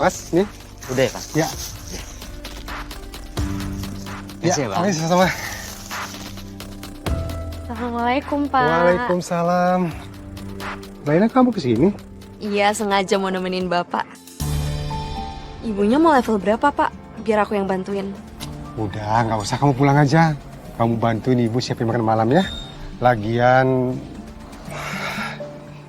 Mas, nih. Udah ya, Pak? Ya. Makasih ya, Bang. Oke, sama-sama. Assalamualaikum, Pak. Waalaikumsalam. Laila, kamu kesini? Iya, sengaja mau nemenin Bapak. Ibunya mau level berapa, Pak? Biar aku yang bantuin. Udah, nggak usah, kamu pulang aja. Kamu bantuin ibu siapin makan malam ya. Lagian,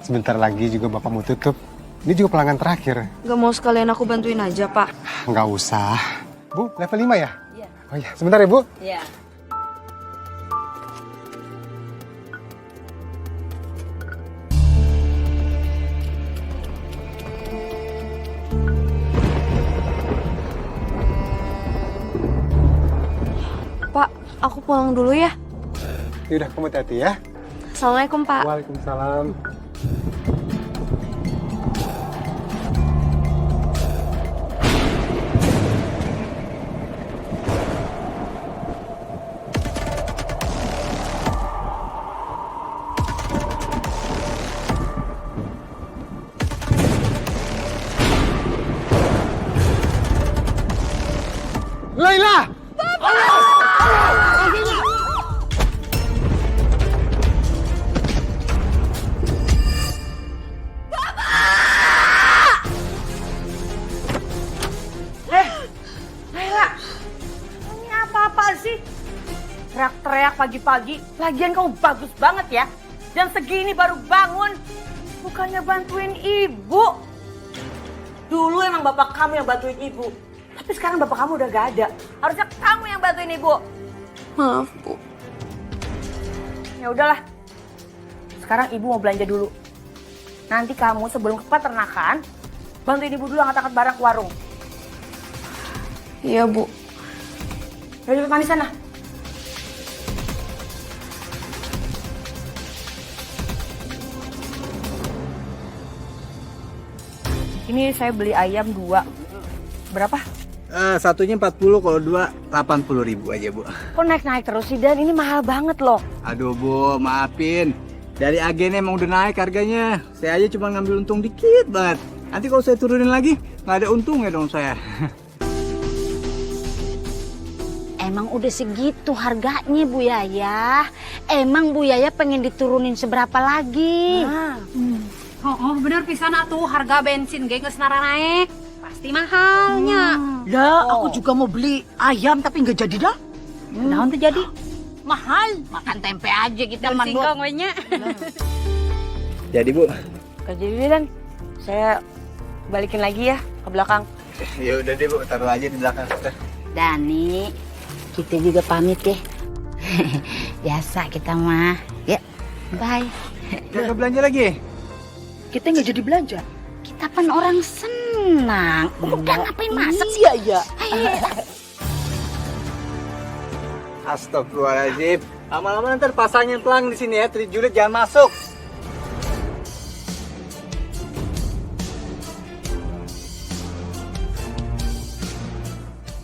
sebentar lagi juga bapak mau tutup. Ini juga pelanggan terakhir. Gak mau sekalian aku bantuin aja, Pak? Nggak usah. Bu, level 5 ya? Iya. Oh iya, sebentar ya, Bu. Iya. Pak, aku pulang dulu ya. Yaudah, kamu hati-hati ya. Assalamualaikum, Pak. Waalaikumsalam. Laila! Laila, ini apa-apaan sih? Teriak-teriak pagi-pagi, lagian kamu bagus banget ya. Jam segini baru bangun, bukannya bantuin ibu. Dulu emang bapak kamu yang bantuin ibu, tapi sekarang bapak kamu udah gak ada. Harusnya kamu yang bantuin ibu. Maaf, Bu. Ya udahlah, sekarang ibu mau belanja dulu. Nanti kamu sebelum ke peternakan, bantuin ibu dulu angkat-angkat barang ke warung. Iya, Bu. Udah cepet mandi sana. Ini saya beli ayam 2. Berapa? Satunya 40, kalau 2 80.000 aja, Bu. Kok naik-naik terus sih, Dan? Ini mahal banget loh. Aduh, Bu, maafin. Dari agennya emang udah naik harganya. Saya aja cuma ngambil untung dikit banget. Nanti kalau saya turunin lagi, nggak ada untungnya dong saya. Emang udah segitu harganya Bu Yaya. Emang Bu Yaya pengen diturunin seberapa lagi? Oh, bener pisan atuh harga bensin ge geus nara naik. Pasti mahalnya. Lah, aku juga mau beli ayam tapi nggak jadi dah. Naon tuh jadi? Mahal. Makan tempe aja kita mah. Singkong we nya. Jadi, Bu. Kerja dulu, Dan. Saya balikin lagi ya ke belakang. Ya udah deh, Bu, taruh aja di belakang. Dani, kita juga pamit ya. Biasa kita mah. Ya, bye. Udah belanja lagi? Kita nggak jadi belanja. Kita kan orang senang. Udah ngapain masak sih? Iya, iya. Astagfirullahaladzim. Lama-lama ntar pasangin pelang di sini ya. Julid jangan masuk.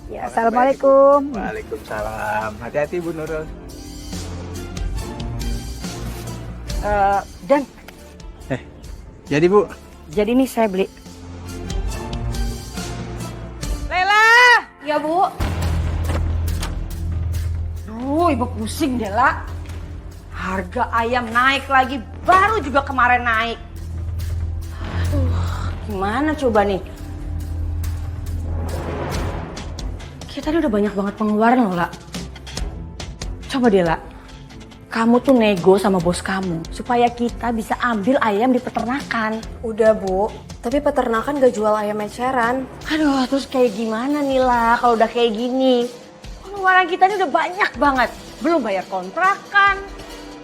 Ya, Assalamualaikum. Waalaikumsalam. Hati-hati, Bu Nurul. Dan, Jadi, Bu. jadi nih saya beli. Lela! Ya, Bu. Duh, ibu pusing deh, La. Harga ayam naik lagi, baru juga kemarin naik. Aduh, gimana coba nih? Kita ini udah banyak banget pengeluaran loh, La. Coba deh, La. Kamu tuh nego sama bos kamu supaya kita bisa ambil ayam di peternakan. Udah, Bu. Tapi peternakan gak jual ayam eceran. Aduh, terus kayak gimana nih, La, kalau udah kayak gini? Pengeluaran kita ini udah banyak banget. Belum bayar kontrakan,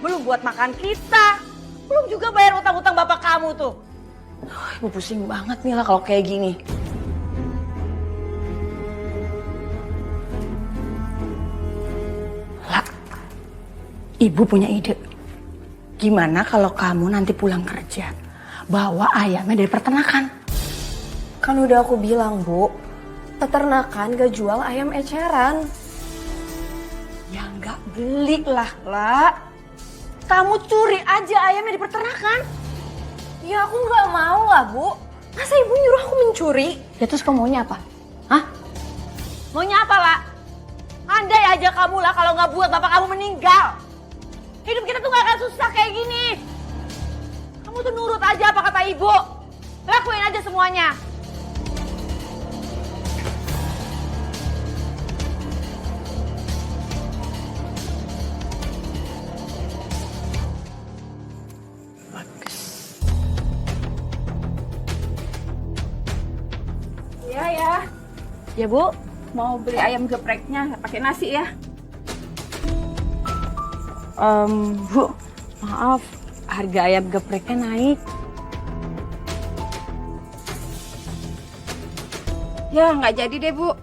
belum buat makan kita, belum juga bayar utang-utang bapak kamu tuh. Ibu pusing banget nih, La, kalau kayak gini. La, Ibu punya ide. Gimana kalau kamu nanti pulang kerja, bawa ayamnya dari peternakan? Kan udah aku bilang, Bu. Peternakan gak jual ayam eceran. Ya nggak beli lah, La. Kamu curi aja ayamnya di peternakan. Ya aku nggak mau lah, Bu. Masa ibu nyuruh aku mencuri? Ya terus kamu maunya apa? Hah? Maunya apa, lah? Andai aja kamu lah kalau nggak buat bapak kamu meninggal. Hidup kita tuh nggak akan susah kayak gini. Kamu tuh nurut aja apa kata ibu. Lakuin aja semuanya. Iya ya. Ya Bu. Mau beli ayam gepreknya pakai nasi ya. Bu, maaf, harga ayam gepreknya naik. Ya nggak jadi deh Bu.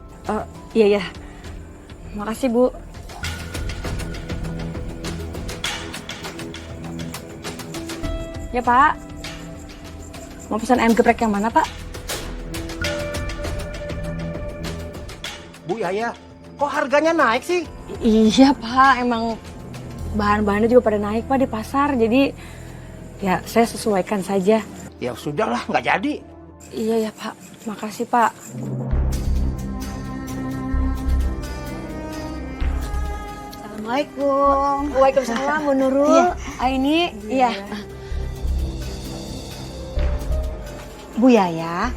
Iya ya, makasih Bu. Ya Pak, mau pesan ayam geprek yang mana Pak? Bu Yaya, kok harganya naik sih? Iya Pak, emang bahan-bahannya juga pada naik Pak di pasar, jadi ya saya sesuaikan saja. Ya sudahlah, nggak jadi. Iya ya Pak, makasih Pak. Assalamualaikum. Waalaikumsalam Bu Nurul. Iya. Ini, iya. Bu Yaya,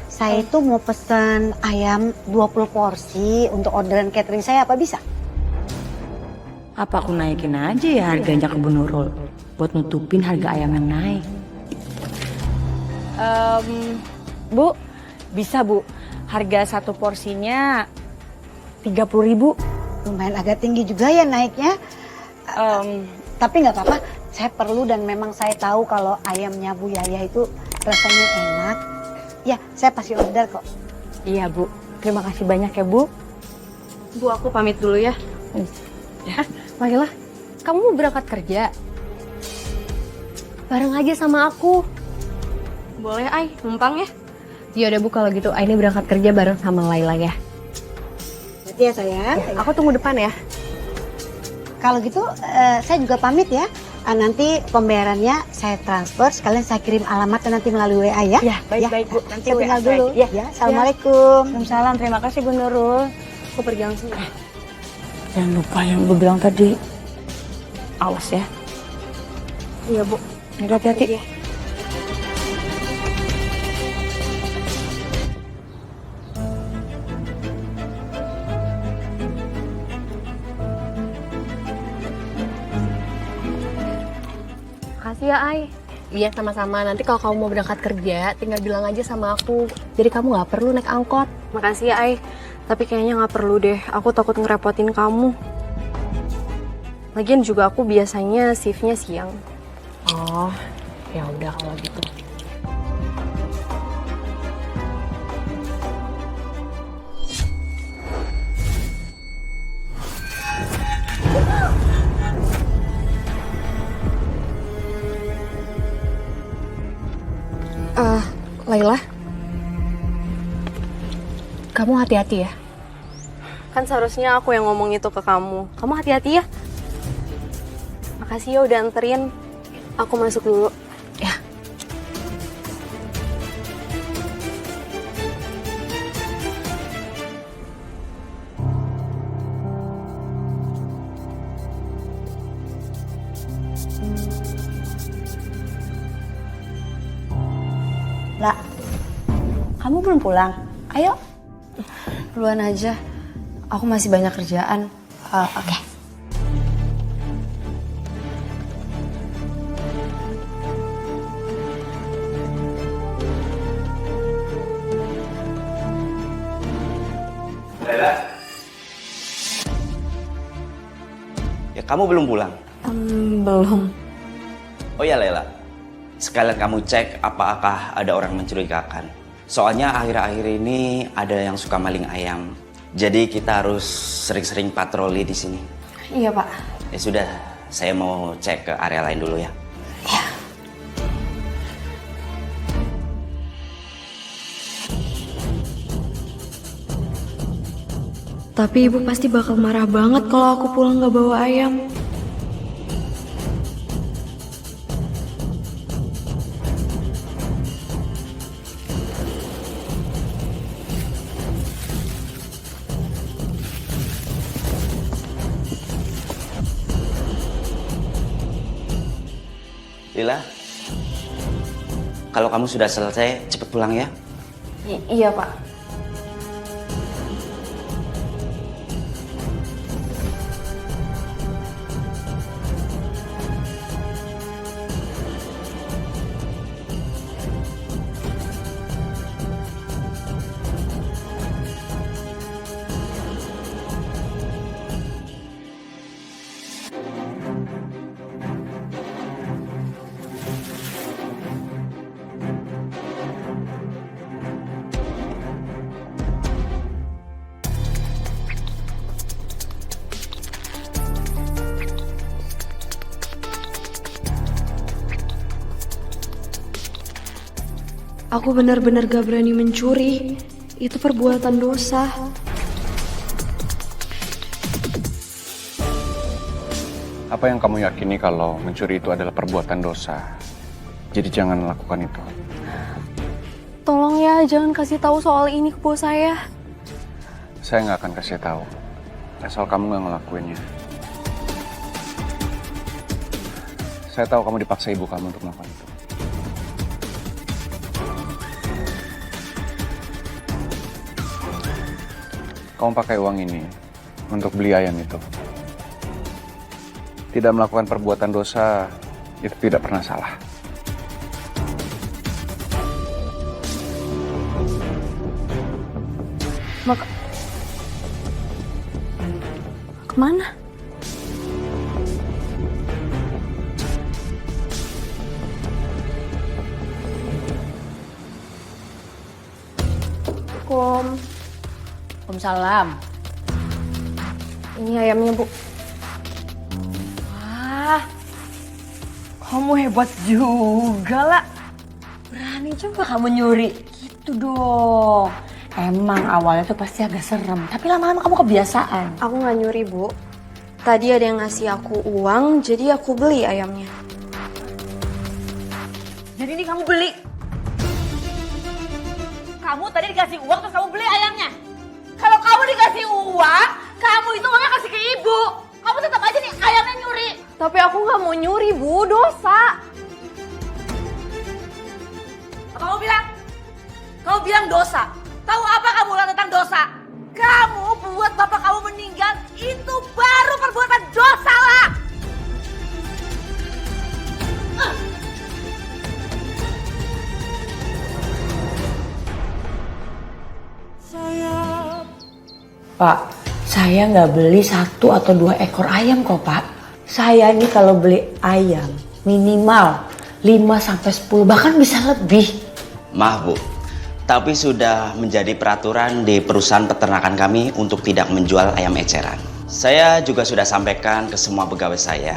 saya itu mau pesen ayam 20 porsi untuk orderan catering saya, apa bisa? Apa aku naikin aja ya harganya ke Bu Nurul buat nutupin harga ayam yang naik? Bu, bisa Bu. Harga satu porsinya 30.000. Lumayan agak tinggi juga ya naiknya. Tapi nggak apa-apa, saya perlu dan memang saya tahu kalau ayamnya Bu Yaya itu rasanya enak. Ya, saya pasti order kok. Iya Bu, terima kasih banyak ya Bu. Bu, aku pamit dulu ya. Ya, Laila, kamu mau berangkat kerja? Bareng aja sama aku. Boleh, Ai, numpang ya? Ya udah Bu, kalau gitu Ai ini berangkat kerja bareng sama Laila ya. Berarti ya sayang. Aku tunggu depan ya. Kalau gitu saya juga pamit ya. Nanti pembayarannya saya transfer, sekalian saya kirim alamatnya nanti melalui WA ya. Ya, baik-baik Bu. Nanti Saya WA tinggal saya. dulu. Ya. Ya, Assalamualaikum. Waalaikumsalam, terima kasih Bu Nurul. Aku pergi langsung. Jangan lupa yang gue bilang tadi. Awas ya. Iya Bu. Hati-hati. Makasih ya Ai. Iya sama-sama, nanti kalau kamu mau berangkat kerja tinggal bilang aja sama aku. Jadi kamu gak perlu naik angkot. Makasih ya Ai. Tapi kayaknya gak perlu deh, aku takut ngerepotin kamu. Lagian juga aku biasanya shiftnya siang. Oh, ya udah kalau gitu. Laila, kamu hati-hati ya. Kan seharusnya aku yang ngomong itu ke kamu. Kamu hati-hati ya. Makasih ya udah anterin. Aku masuk dulu. Ya. Lah, kamu belum pulang? Ayo. Duluan aja. Aku masih banyak kerjaan. Oke. Lela? Ya kamu belum pulang? Belum. Oh ya Lela, sekalian kamu cek apakah ada orang mencurigakan. Soalnya akhir-akhir ini ada yang suka maling ayam. Jadi kita harus sering-sering patroli di sini. Iya Pak. Ya sudah, saya mau cek ke area lain dulu ya. Tapi ibu pasti bakal marah banget kalau aku pulang gak bawa ayam. Lila, kalau kamu sudah selesai, cepet pulang ya. Iya, Pak. Aku benar-benar gak berani mencuri. Itu perbuatan dosa. Apa yang kamu yakini kalau mencuri itu adalah perbuatan dosa? Jadi jangan lakukan itu. Tolong ya, jangan kasih tahu soal ini ke bos saya. Saya nggak akan kasih tahu. Asal kamu nggak ngelakuinnya. Saya tahu kamu dipaksa ibu kamu untuk melakukan itu. Kamu pakai uang ini untuk beli ayam itu. Tidak melakukan perbuatan dosa, itu tidak pernah salah. Kemana? Waalaikumsalam. Ini ayamnya, Bu. Wah, kamu hebat juga lah. Berani juga kamu nyuri. Gitu dong. Emang awalnya tuh pasti agak serem, tapi lama-lama kamu kebiasaan. Aku nggak nyuri, Bu. Tadi ada yang ngasih aku uang, jadi aku beli ayamnya. Jadi ini kamu beli? Kamu tadi dikasih uang terus kamu beli ayamnya? Kalau kamu dikasih uang, kamu itu uangnya kasih ke ibu. Kamu tetap aja nih ayamnya nyuri. Tapi aku nggak mau nyuri, Bu. Dosa. Apa kamu bilang? Kamu bilang dosa. Tahu apa kamu ulang tentang dosa? Kamu buat bapak kamu meninggal, itu baru perbuatan dosa lah. Pak, saya nggak beli 1 atau 2 ekor ayam kok, Pak. Saya ini kalau beli ayam minimal 5-10, bahkan bisa lebih. Maaf Bu, tapi sudah menjadi peraturan di perusahaan peternakan kami untuk tidak menjual ayam eceran. Saya juga sudah sampaikan ke semua pegawai saya.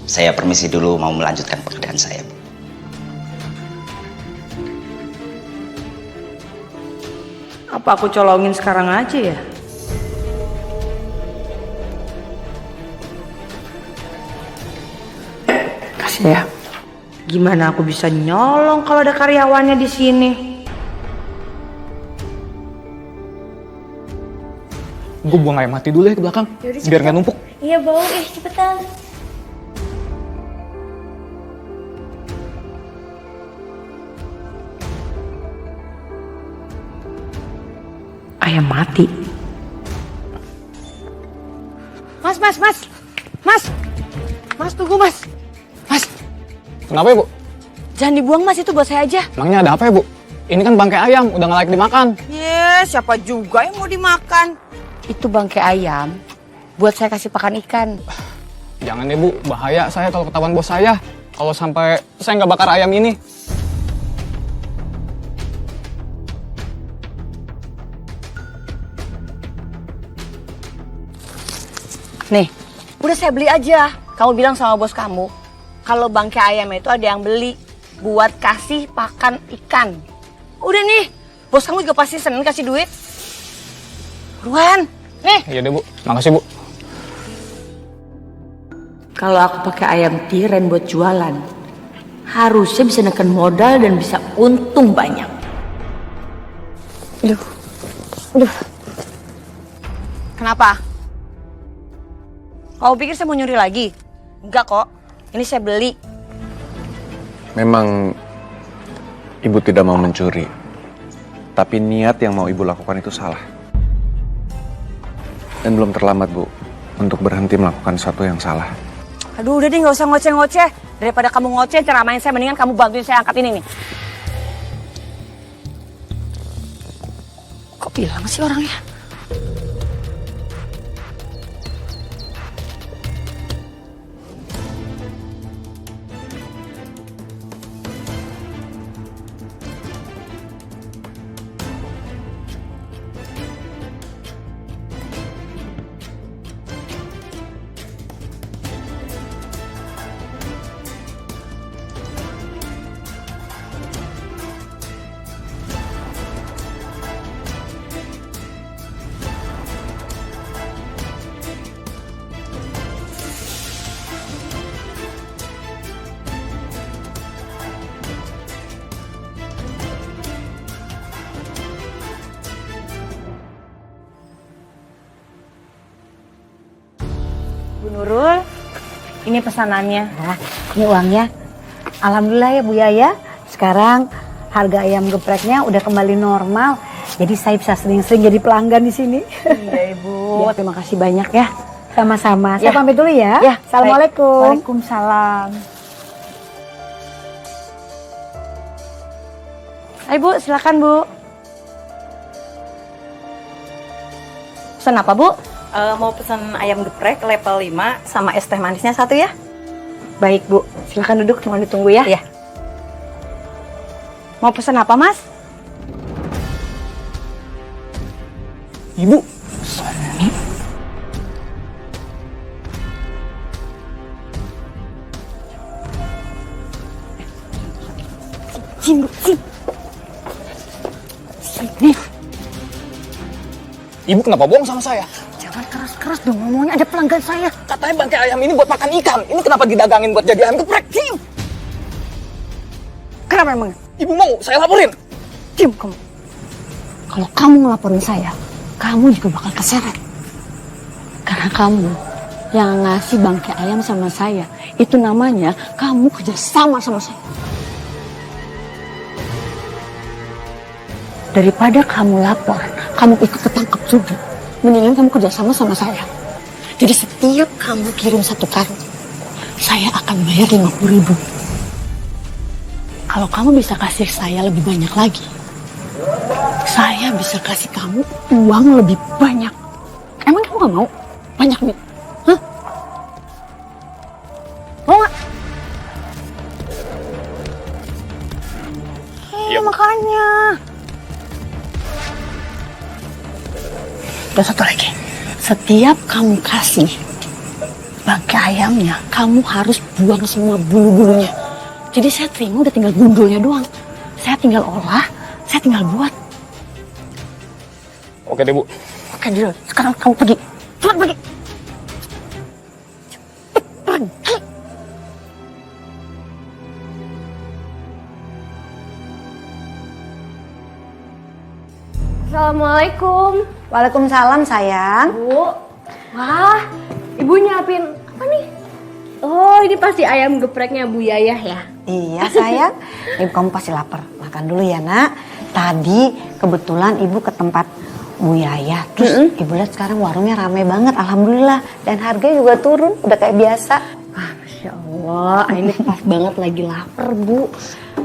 Saya permisi dulu mau melanjutkan pekerjaan saya, Bu. Apa aku colongin sekarang aja ya? Kasih ya. Gimana aku bisa nyolong kalau ada karyawannya di sini? Gue buang ayam mati dulu ya ke belakang, biar nggak numpuk. Iya, bau. Cepetan. Ayam mati. Mas, tunggu mas. Kenapa ya, Bu? Jangan dibuang mas, itu buat saya aja. Emangnya ada apa ya, Bu? Ini kan bangkai ayam, udah nggak layak dimakan. Siapa juga yang mau dimakan? Itu bangkai ayam buat saya kasih pakan ikan. Jangan deh, Bu. Bahaya saya kalau ketahuan bos saya. Kalau sampai saya nggak bakar ayam ini. Nih, udah saya beli aja. Kamu bilang sama bos kamu, kalau bangkai ayam itu ada yang beli buat kasih pakan ikan. Udah nih, bos kamu juga pasti seneng kasih duit. Buruan, nih. Iya deh, Bu. Makasih, Bu. Kalau aku pakai ayam tiren buat jualan, harusnya bisa neken modal dan bisa untung banyak. Aduh. Kenapa? Kau pikir saya mau nyuri lagi? Enggak kok. Ini saya beli. Memang ibu tidak mau mencuri. Tapi niat yang mau ibu lakukan itu salah. Dan belum terlambat, Bu, untuk berhenti melakukan sesuatu yang salah. Aduh, udah deh nggak usah ngoceh-ngoceh. Daripada kamu ngoceh ceramain saya, mendingan kamu bantuin saya angkat ini nih. Kok bilang sih orangnya? Bu Nurul, ini pesanannya. Nah, ini uangnya. Alhamdulillah ya Bu Yaya. Sekarang harga ayam gepreknya udah kembali normal. Jadi saya bisa sering-sering jadi pelanggan di sini. Iya Ibu, terima kasih banyak ya. Sama-sama. Ya. Saya pamit dulu ya. Ya, Assalamualaikum. Waalaikumsalam. Ayo Bu, silakan Bu. Pesan apa Bu? Mau pesan ayam geprek level 5 Sama es teh manisnya 1 ya. Baik Bu, silakan duduk, cuma ditunggu ya. Iya. Mau pesan apa Mas? Ibu, Sini Bu, sini. Sini. ibu kenapa bohong sama saya? Jangan keras-keras dong ngomongnya, ada pelanggan saya. Katanya bangkai ayam ini buat makan ikan. Ini kenapa didagangin buat jadi ayam geprek? Diam! Kenapa emang? Ibu mau saya laporin? Diam kamu. Kalau kamu ngelaporin saya, kamu juga bakal keseret. Karena kamu yang ngasih bangkai ayam sama saya, itu namanya kamu kerja sama saya. Daripada kamu lapor, kamu ikut ketangkep juga. Mendingan kamu kerja sama saya. Jadi setiap kamu kirim 1 karung, saya akan bayar 50.000. Kalau kamu bisa kasih saya lebih banyak lagi, saya bisa kasih kamu uang lebih banyak. Emang kamu gak mau? Banyak nih. Hah? Mau gak? Iya makanya. Dan 1 lagi. Setiap kamu kasih bangkai ayamnya, kamu harus buang semua bulu-bulunya. Jadi saya terima udah tinggal gundulnya doang. Saya tinggal olah, saya tinggal buat. Oke deh Bu. Oke Dil, sekarang kamu pergi. Cepat pergi. Cepet pergi. Assalamualaikum. Waalaikumsalam sayang. Bu. Wah, ibu nyiapin apa nih? Oh, ini pasti ayam gepreknya Bu Yayah ya? Iya sayang. Ibu kamu pasti lapar. Makan dulu ya nak. Tadi kebetulan ibu ke tempat Bu Yaya. Terus ibu lihat sekarang warungnya ramai banget. Alhamdulillah. Dan harganya juga turun. Udah kayak biasa. Ah, Masya Allah, ini pas banget lagi lapar Bu.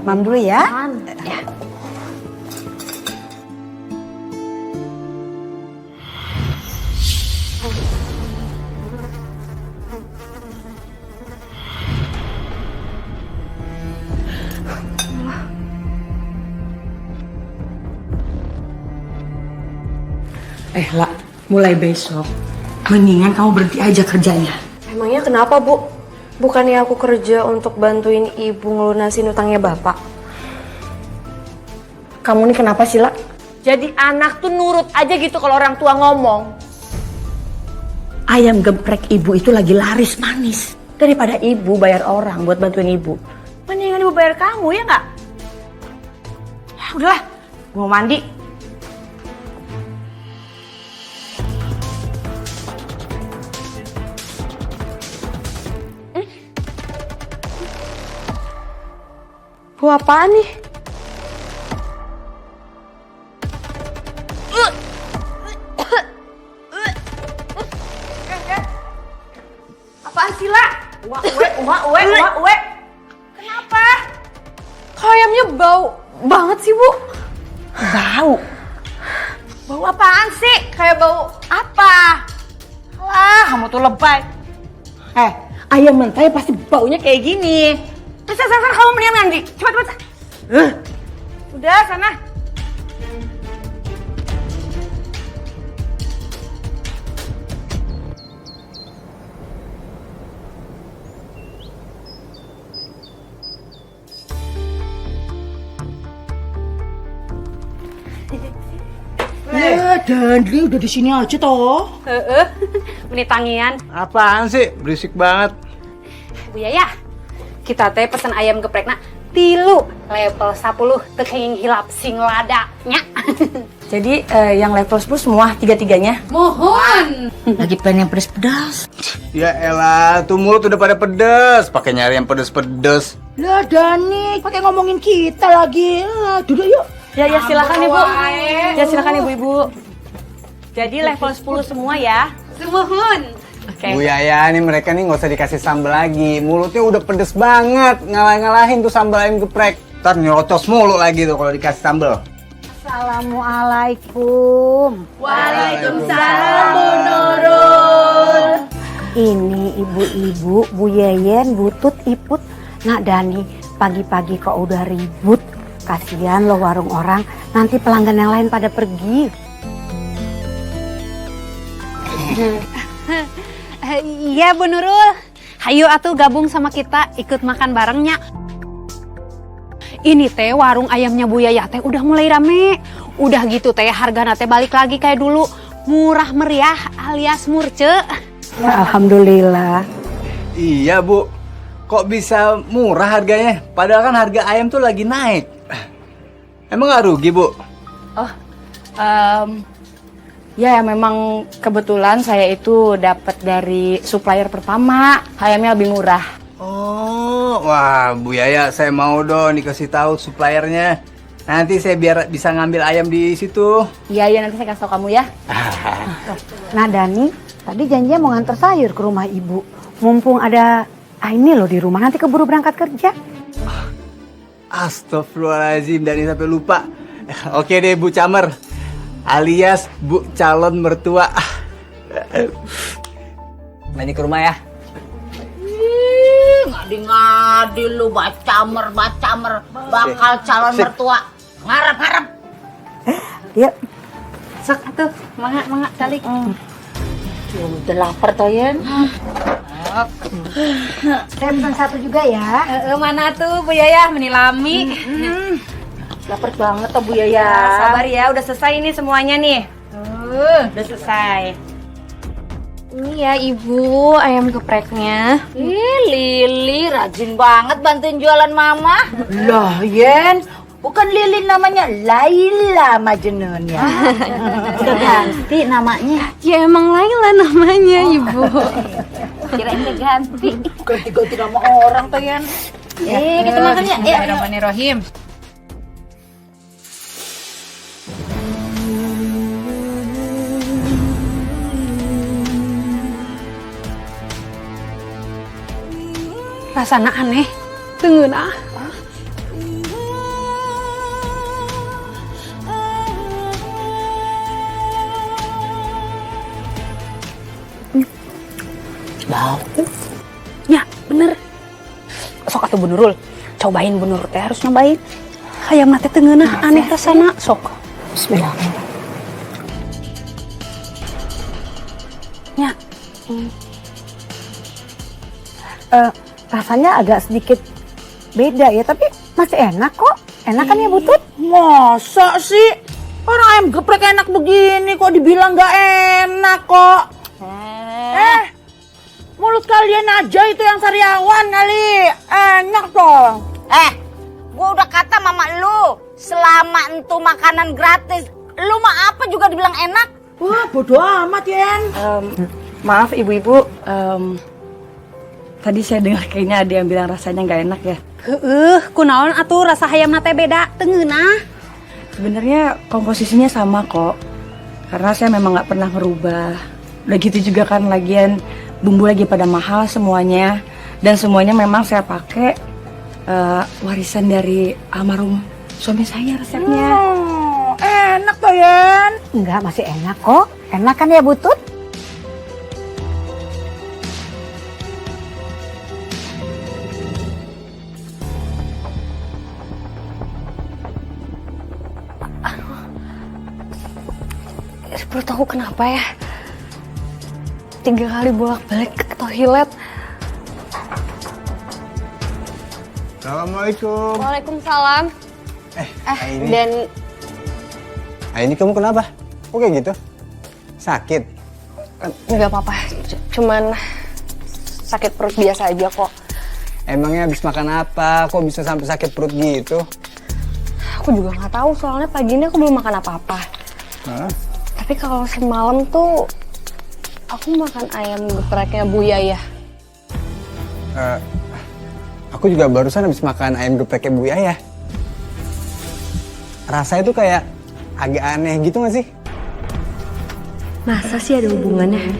Mam dulu ya. Ya. Lah, mulai besok, mendingan kamu berhenti aja kerjanya. Emangnya kenapa Bu? Bukannya aku kerja untuk bantuin ibu ngelunasin utangnya bapak? Kamu nih kenapa sih, La? Jadi anak tuh nurut aja gitu kalau orang tua ngomong. Ayam geprek ibu itu lagi laris manis. Daripada ibu bayar orang buat bantuin ibu, mendingan ibu bayar kamu, ya nggak? Ya udahlah, mau mandi. Bau apaan nih? Apaan sih, La? Uwe. Kenapa? Kok ayamnya bau banget sih, Bu? Bau? Bau apaan sih? Kayak bau apa? Lah, kamu tuh lebay. Ayam mentah pasti baunya kayak gini. Sana, kamu mendingan mandi. Cepat. Udah, sana. Ya, Dandri udah di sini aja toh. Menit tangian. Apaan sih? Berisik banget. Bu Yaya, kita teh pesen ayam geprekna tilu level 10 tekeng hilap sing ladanya. Jadi yang level 10 semua tiga-tiganya. Mohon. Lagi pengen yang pedas-pedas. Ya elah, tuh mulut udah pada pedes. Pakai nyari yang pedes-pedes. Lah, Dani, pakai ngomongin kita lagi. Duduk yuk. Ya silakan Ibu. Ya silakan Ibu-ibu. Jadi level 10 semua ya. Mohon. Bu Yaya, nih mereka nih nggak usah dikasih sambal lagi. Mulutnya udah pedes banget. Ngalahin tuh sambal ayam geprek. Ntar nyerocos mulu lagi tuh kalau dikasih sambal. Assalamualaikum. Waalaikumsalam, Bu Nurul. Ini ibu-ibu, Bu Yeyen, Bu Tut, Iput, Nak Dani. Pagi-pagi kok udah ribut. Kasihan loh warung orang. Nanti pelanggan yang lain pada pergi. Iya Bu Nurul. Hayu atuh gabung sama kita ikut makan barengnya. Ini teh warung ayamnya Bu Yaya teh udah mulai rame. Udah gitu teh hargana teh balik lagi kayak dulu. Murah meriah alias murce. Ya, alhamdulillah. Iya Bu, kok bisa murah harganya? Padahal kan harga ayam tuh lagi naik. Emang nggak rugi Bu? Ya memang kebetulan saya itu dapat dari supplier pertama. Ayamnya lebih murah. Oh, wah Bu Yaya, saya mau dong dikasih tahu suppliernya. Nanti saya biar bisa ngambil ayam di situ. Iya nanti saya kasih tahu kamu ya. Nah Dani, tadi janjinya mau nganter sayur ke rumah ibu. Mumpung ada ini loh di rumah, nanti keburu berangkat kerja. Astagfirullahaladzim, Dani sampai lupa. Oke deh Bu Camer, alias Bu calon mertua. Dani ke rumah ya. Ngadi-ngadi lu bacamer bakal calon mertua. Ngarep. Yuk. Sok atuh, mangga calik. Udah lapar toh Yen. Saya pesan satu juga ya. Mana tuh Bu Yaya menilami. Lapar banget toh Bu Yaya. Sabar ya, udah selesai ini semuanya nih. Udah selesai. Ini ya Ibu, ayam gepreknya. Lili rajin banget bantuin jualan Mama. Lah Yen, bukan Lili namanya, Laila Majnun ya. Udah ganti namanya. Ya emang Laila namanya Ibu. Kirain udah ganti. Ganti nama orang tuh Yen. Kita makan ya. Bismillahirrahmanirrahim. Rasana aneh, tengeuna. Bau. Ya, bener. Sok atuh Bu Nurul. Cobain Bu Nurul teh harus nyobain. Ayam teh tengeuna aneh rasana. Sok. Bismillah. Ya. Rasanya agak sedikit beda ya, tapi masih enak kok. Enak kan ya Bu Tut? Masa sih? Orang ayam geprek enak begini kok dibilang gak enak kok. Mulut kalian aja itu yang sariawan kali. Enak dong. Gua udah kata mama lu, selama itu makanan gratis, lu mah apa juga dibilang enak. Wah, bodo amat, Yen. Maaf ibu-ibu, Tadi saya dengar kayaknya ada yang bilang rasanya nggak enak ya. Kunaon atuh rasa hayamna teh beda teu ngeunah. Sebenarnya komposisinya sama kok. Karena saya memang nggak pernah ngerubah. Udah gitu juga kan lagian bumbu lagi pada mahal semuanya. Dan semuanya memang saya pakai warisan dari almarhum suami saya resepnya. Enak tuh Yan. Enggak, masih enak kok. Enak kan ya Butut? Perut aku kenapa ya? 3 kali bolak-balik ke toilet. Assalamualaikum. Waalaikumsalam. Aini. Dan Aini, kamu kenapa? Kok kayak gitu? Sakit? nggak apa-apa, cuman sakit perut biasa aja kok. Emangnya habis makan apa? Kok bisa sampai sakit perut gitu? Aku juga nggak tahu, soalnya pagi ini aku belum makan apa-apa. Tapi kalau semalam tuh aku makan ayam gepreknya Bu Yaya. Aku juga barusan habis makan ayam gepreknya Bu Yaya. Rasanya tuh kayak agak aneh gitu gak sih? Masa sih ada hubungannya?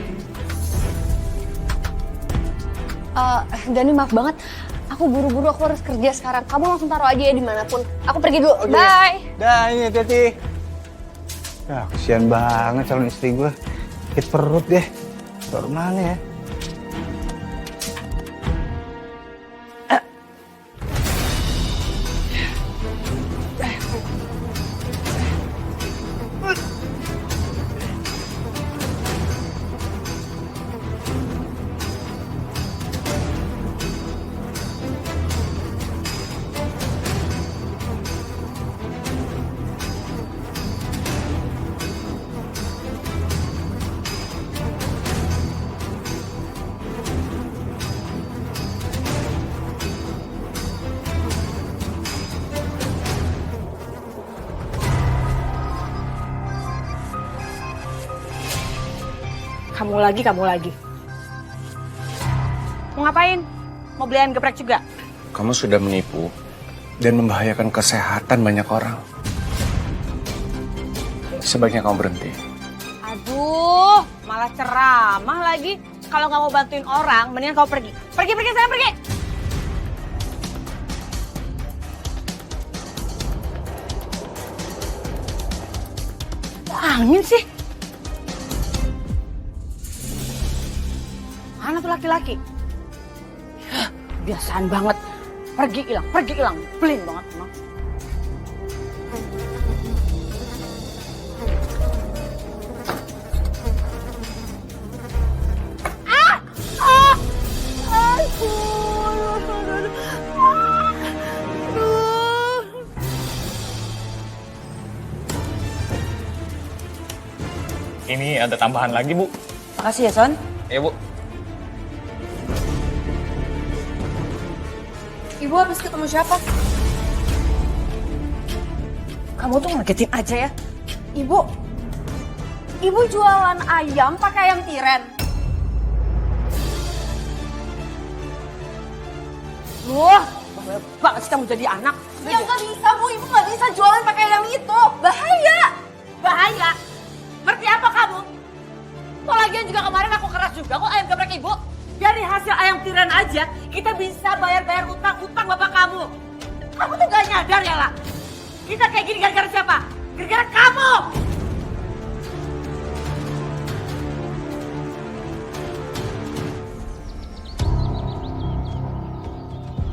Dani maaf banget, aku buru-buru, aku harus kerja sekarang. Kamu langsung taruh aja ya dimanapun. Aku pergi dulu, bye. Dah, ini hati-hati. Ya, kesian banget calon istri gue. Sakit perut deh. Taruh mana ya? Kamu lagi. Mau ngapain? Mau beli ayam geprek juga? Kamu sudah menipu dan membahayakan kesehatan banyak orang. Sebaiknya kamu berhenti. Aduh, malah ceramah lagi. Kalau nggak mau bantuin orang, mendingan kau pergi. Pergi, saya pergi. Angin sih. Mana tuh laki-laki? Biasaan banget. Pergi hilang. Pelin banget emang. Ini ada tambahan lagi, Bu. Makasih ya, Son. Ya, Bu. Ibu habis ketemu siapa? Kamu tuh ngagetin aja ya. Ibu jualan ayam pakai ayam tiren. Wah, bahaya banget sih kamu jadi anak. Ya nggak bisa Bu, Ibu nggak bisa jualan pakai ayam itu. Bahaya. Ngerti apa kamu? Kok lagian juga kemarin aku keras juga kok ayam geprek Ibu. Dari hasil ayam tiren aja, kita bisa bayar utang-utang bapak kamu. Kamu tuh gak nyadar ya, lah. Kita kayak gini gara-gara siapa? Gara-gara kamu!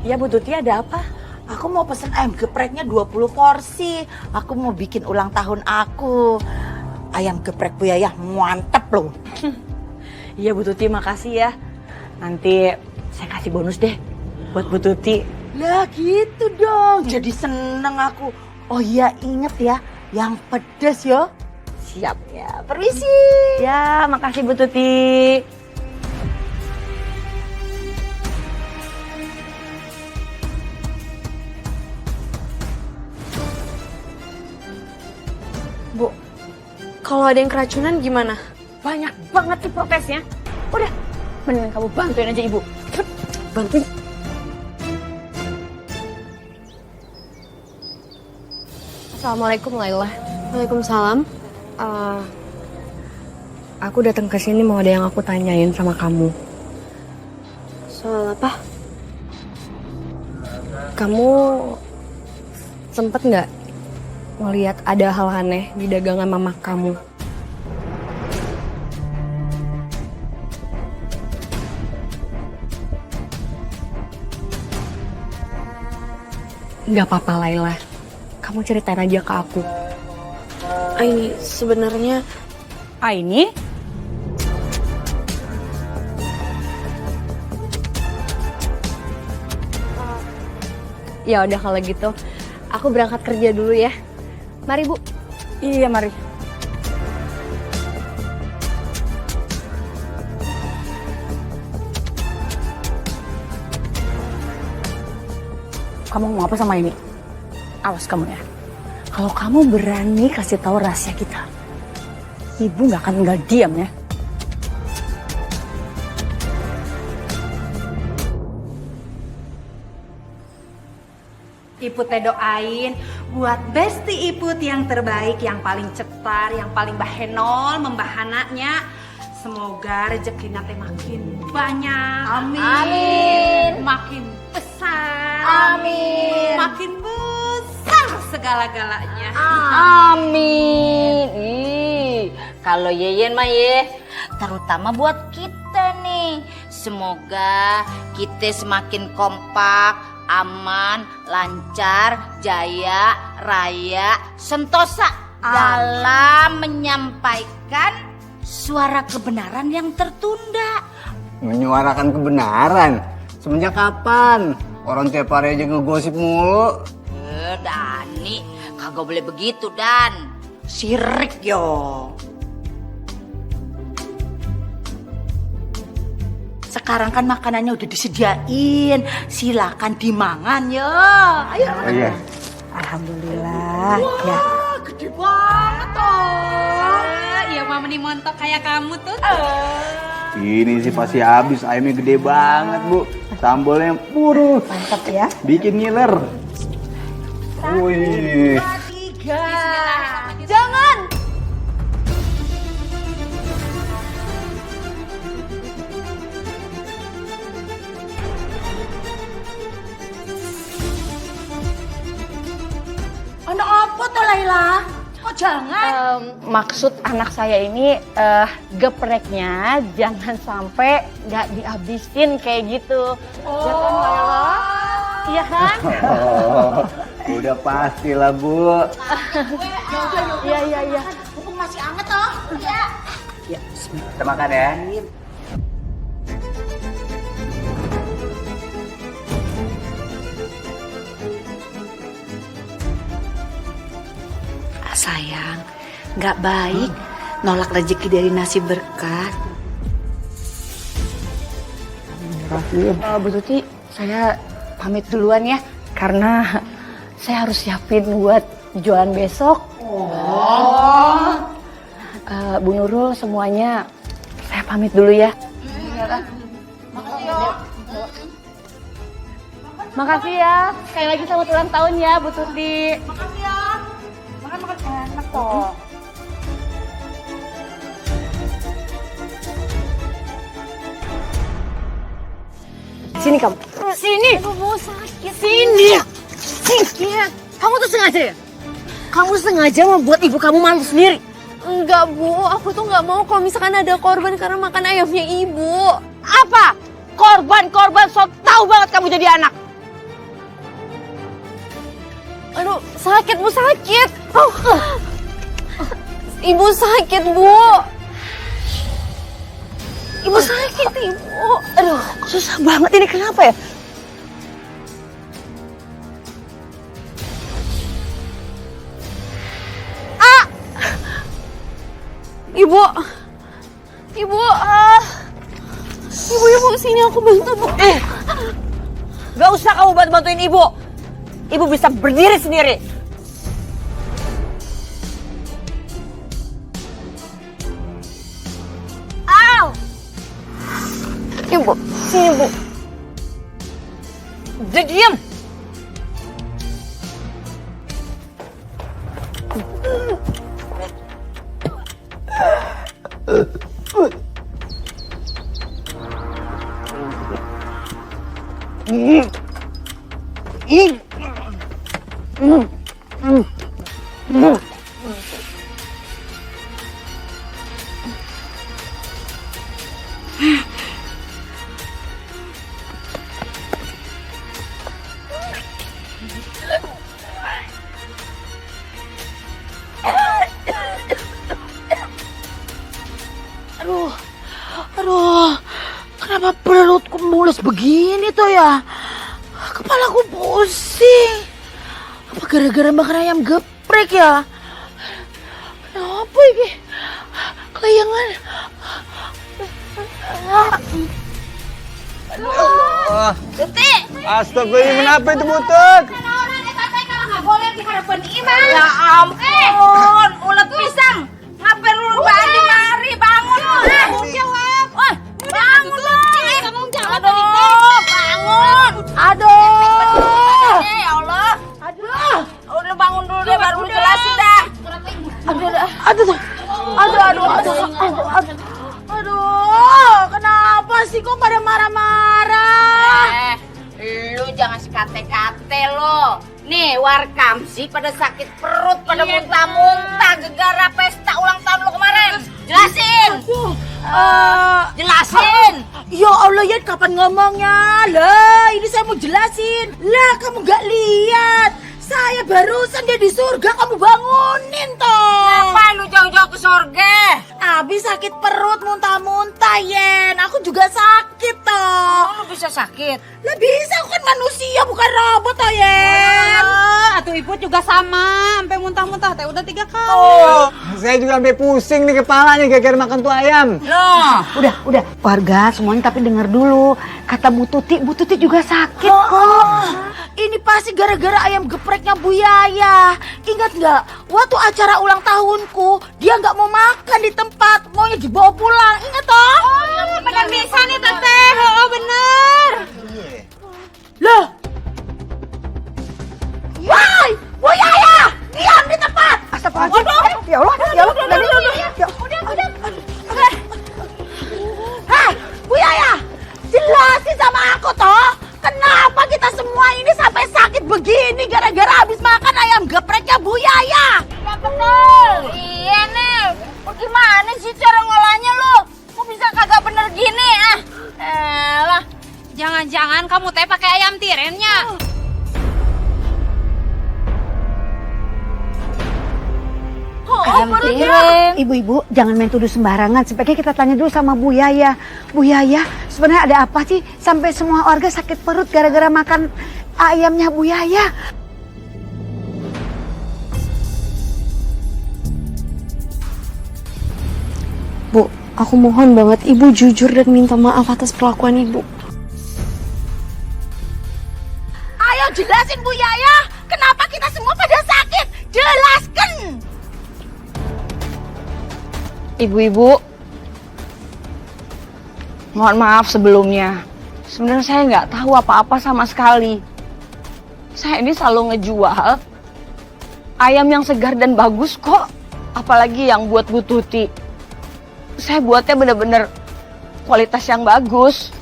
Ya Bu Tuti, ada apa? Aku mau pesen ayam gepreknya 20 porsi. Aku mau bikin ulang tahun aku. Ayam geprek Bu Yayah mantep loh. Iya Bu Tuti, makasih ya. Nanti saya kasih bonus deh buat Bu Tuti. Lah gitu dong, jadi seneng aku. Oh iya, inget ya, yang pedas yo. Siap ya, permisi. Ya, makasih Bu Tuti. Bu, kalau ada yang keracunan gimana? Banyak banget sih protesnya. Udah, mendingan kamu bantuin aja Ibu. bantuin. Assalamualaikum Laila. Waalaikumsalam. Aku datang ke sini mau ada yang aku tanyain sama kamu. Soal apa? Kamu sempet nggak ngelihat ada hal aneh di dagangan mama kamu? Nggak apa-apa Laila, kamu ceritain aja ke aku. Ini sebenarnya Aini? ya udah kalau gitu, aku berangkat kerja dulu ya. Mari Bu. Iya, mari. Kamu mau apa sama ini? Awas kamu ya. Kalau kamu berani kasih tahu rahasia kita, Ibu nggak akan tinggal diam ya. Iput teh doain buat besti Iput yang terbaik, yang paling cetar, yang paling bahenol membahananya. Semoga rezekinya teh makin banyak. Amin. Amin. Makin besar. Amin. Makin besar segala-galanya. Amin. Kalau Yeyen mah terutama buat kita nih. Semoga kita semakin kompak, aman, lancar, jaya, raya, sentosa dalam menyampaikan suara kebenaran yang tertunda. Menyuarakan kebenaran? Semenjak kapan? Orang tiap hari aja ngegosip mulu. Dani, kagak boleh begitu Dan. Sirik yo. Sekarang kan makanannya udah disediain, silakan dimangan yo. Ayo. Iya. Alhamdulillah. Ya. Gede banget toh. Iya mama nih montok kayak kamu tuh. Ini sih pasti habis, ayamnya gede banget Bu. Sambalnya purus. Mantap ya. Bikin ngiler. Wih. Jangan. Anak apa tuh Laila? Oh jangan. Maksud anak saya ini gepreknya jangan sampai nggak dihabisin kayak gitu. Ya kan Laila? Iya kan? Oh, udah pasti lah Bu. Iya. Mumpung masih anget toh. Iya. Kita makan ya. Sayang, nggak baik nolak rezeki dari nasi berkat. Bu Tuti, saya pamit duluan ya, karena saya harus siapin buat jualan besok. Bu Nurul semuanya, saya pamit dulu ya. Makasih ya, sekali lagi selamat ulang tahun ya Bu Tuti. Makasih ya. Makan enak toh. Sini kamu. Sini. Aduh, mau sakit. Sini. Sakit. Kamu tuh sengaja ya? Kamu sengaja membuat ibu kamu malu sendiri? Enggak, Bu. Aku tuh nggak mau kalau misalkan ada korban karena makan ayamnya ibu. Apa? Korban so tahu banget kamu jadi anak. Aduh, sakit Bu, sakit. Ibu sakit, Bu. Ibu sakit, Ibu. Aduh, susah banget ini, kenapa ya? Ibu. Ibu, sini aku bantu, Bu. Gak usah kamu bantuin ibu. Ibu bisa berdiri sendiri. Ibu, sini Bu. Udah diem. Aduh, kenapa perutku mulus begini tuh ya? Kepalaku pusing. Apa gara-gara makan ayam geprek ya? Kenapa ini? Kelayangan. Allah. Tuti. Astagfirullah, kenapa itu butut? Ya ampun, ulet pisang. Ngapain lu balik mari, bangun lu. Jawab. Bangun lu. Kamu jangan bangun. Aduh. Ya Allah. Aduh. Udah bangun dulu deh, baru lu jelasin dah. Aduh, kenapa sih kok pada marah-marah? Lu jangan sekate-kate lo. Nih, warkam sih pada sakit perut, pada muntah-muntah gegara pesta ulang tahun lo kemarin. Jelasin. Jelasin. Ya Allah, ya kapan ngomongnya? Lah, ini saya mau jelasin. Lah, kamu gak lihat? Saya barusan dia di surga, kamu bangunin toh. Ngapain lu jauh-jauh ke surga? Abis sakit perut, muntah-muntah, Yen. Aku juga sakit toh. Lu bisa sakit? Lah bisa, aku kan manusia bukan robot toh, Yen. Atuh ibu juga sama, sampai muntah-muntah teh udah 3 kali. Oh, saya juga sampai pusing nih kepalanya gara-gara makan tuh ayam. Loh, udah. Warga semuanya tapi dengar dulu. Kata Bu Tuti juga sakit kok. Ini pasti gara-gara ayam gepreknya Bu Yaya. Ingat nggak? Waktu acara ulang tahunku, dia nggak mau makan di tempat, maunya dibawa pulang. Ingat toh? Oh, Bener bisa nih teteh, oh bener. Loh. Woi, Bu Yaya, diam di tempat. Astagfirullahaladzim. Ya Allah. Udah. Hei, Bu Yaya, jelasin sama aku toh. Kenapa kita semua ini sampai sakit begini gara-gara habis makan ayam gepreknya Bu Yaya? Ya betul. Iya nih. Gimana sih cara ngolahnya lu? Kok bisa kagak bener gini ah? Elah. Jangan-jangan kamu teh pakai ayam tirennya. Ayam tiren. Ibu-ibu jangan main tuduh sembarangan. Sebaiknya kita tanya dulu sama Bu Yaya. Bu Yaya, sebenarnya ada apa sih sampai semua warga sakit perut gara-gara makan ayamnya Bu Yaya? Bu, aku mohon banget Ibu jujur dan minta maaf atas perlakuan Ibu. Ayo jelasin Bu Yaya, kenapa kita semua pada sakit? Jelaskan. Ibu-ibu, mohon maaf sebelumnya. Sebenarnya saya nggak tahu apa-apa sama sekali. Saya ini selalu ngejual ayam yang segar dan bagus kok. Apalagi yang buat Bu Tuti. Saya buatnya bener-bener kualitas yang bagus.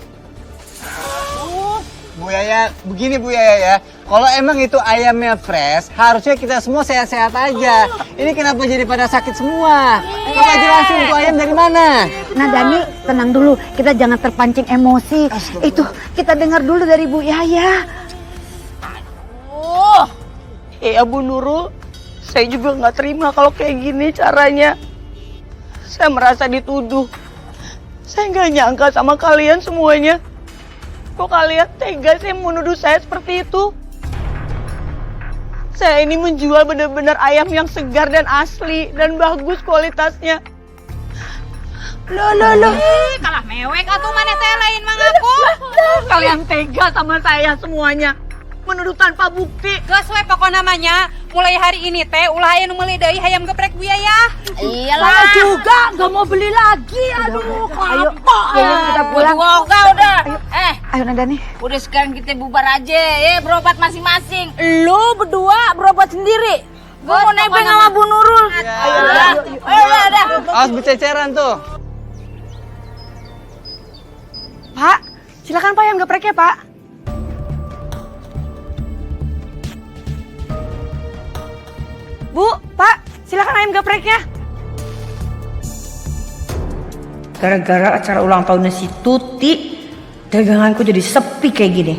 Bu Yaya, begini Bu Yaya ya. Kalau emang itu ayamnya fresh, harusnya kita semua sehat-sehat aja. Ini kenapa jadi pada sakit semua? Coba jelasin itu ayam dari mana? Nah Dani, tenang dulu. Kita jangan terpancing emosi. Itu kita dengar dulu dari Bu Yaya. Ya Bu Nurul, saya juga nggak terima kalau kayak gini caranya. Saya merasa dituduh. Saya nggak nyangka sama kalian semuanya. Kok kalian tega sih menuduh saya seperti itu? Saya ini menjual benar-benar ayam yang segar dan asli dan bagus kualitasnya. Loh. Kalah mewek atuh mana teh lain mang aku. Kalian tega sama saya semuanya. Menuduh tanpa bukti. Geus we pokok namanya, mulai hari ini teh ulah aya nu meuli deui hayam geprek Bu Yaya. Iyalah juga nggak mau beli lagi. Aduh, kapok. Ayo kita pulang. Udah. Ayo Nadani. Udah sekarang kita bubar aja ya, berobat masing-masing. Lu berdua berobat sendiri. Gue mau nebeng sama Bu Nurul. Ayo, ada. Awas bececeran tuh. Pak, silakan Pak yang gepreknya Pak. Bu, Pak, silakan ayam gepreknya. Gara-gara acara ulang tahunnya si Tuti, daganganku jadi sepi kayak gini.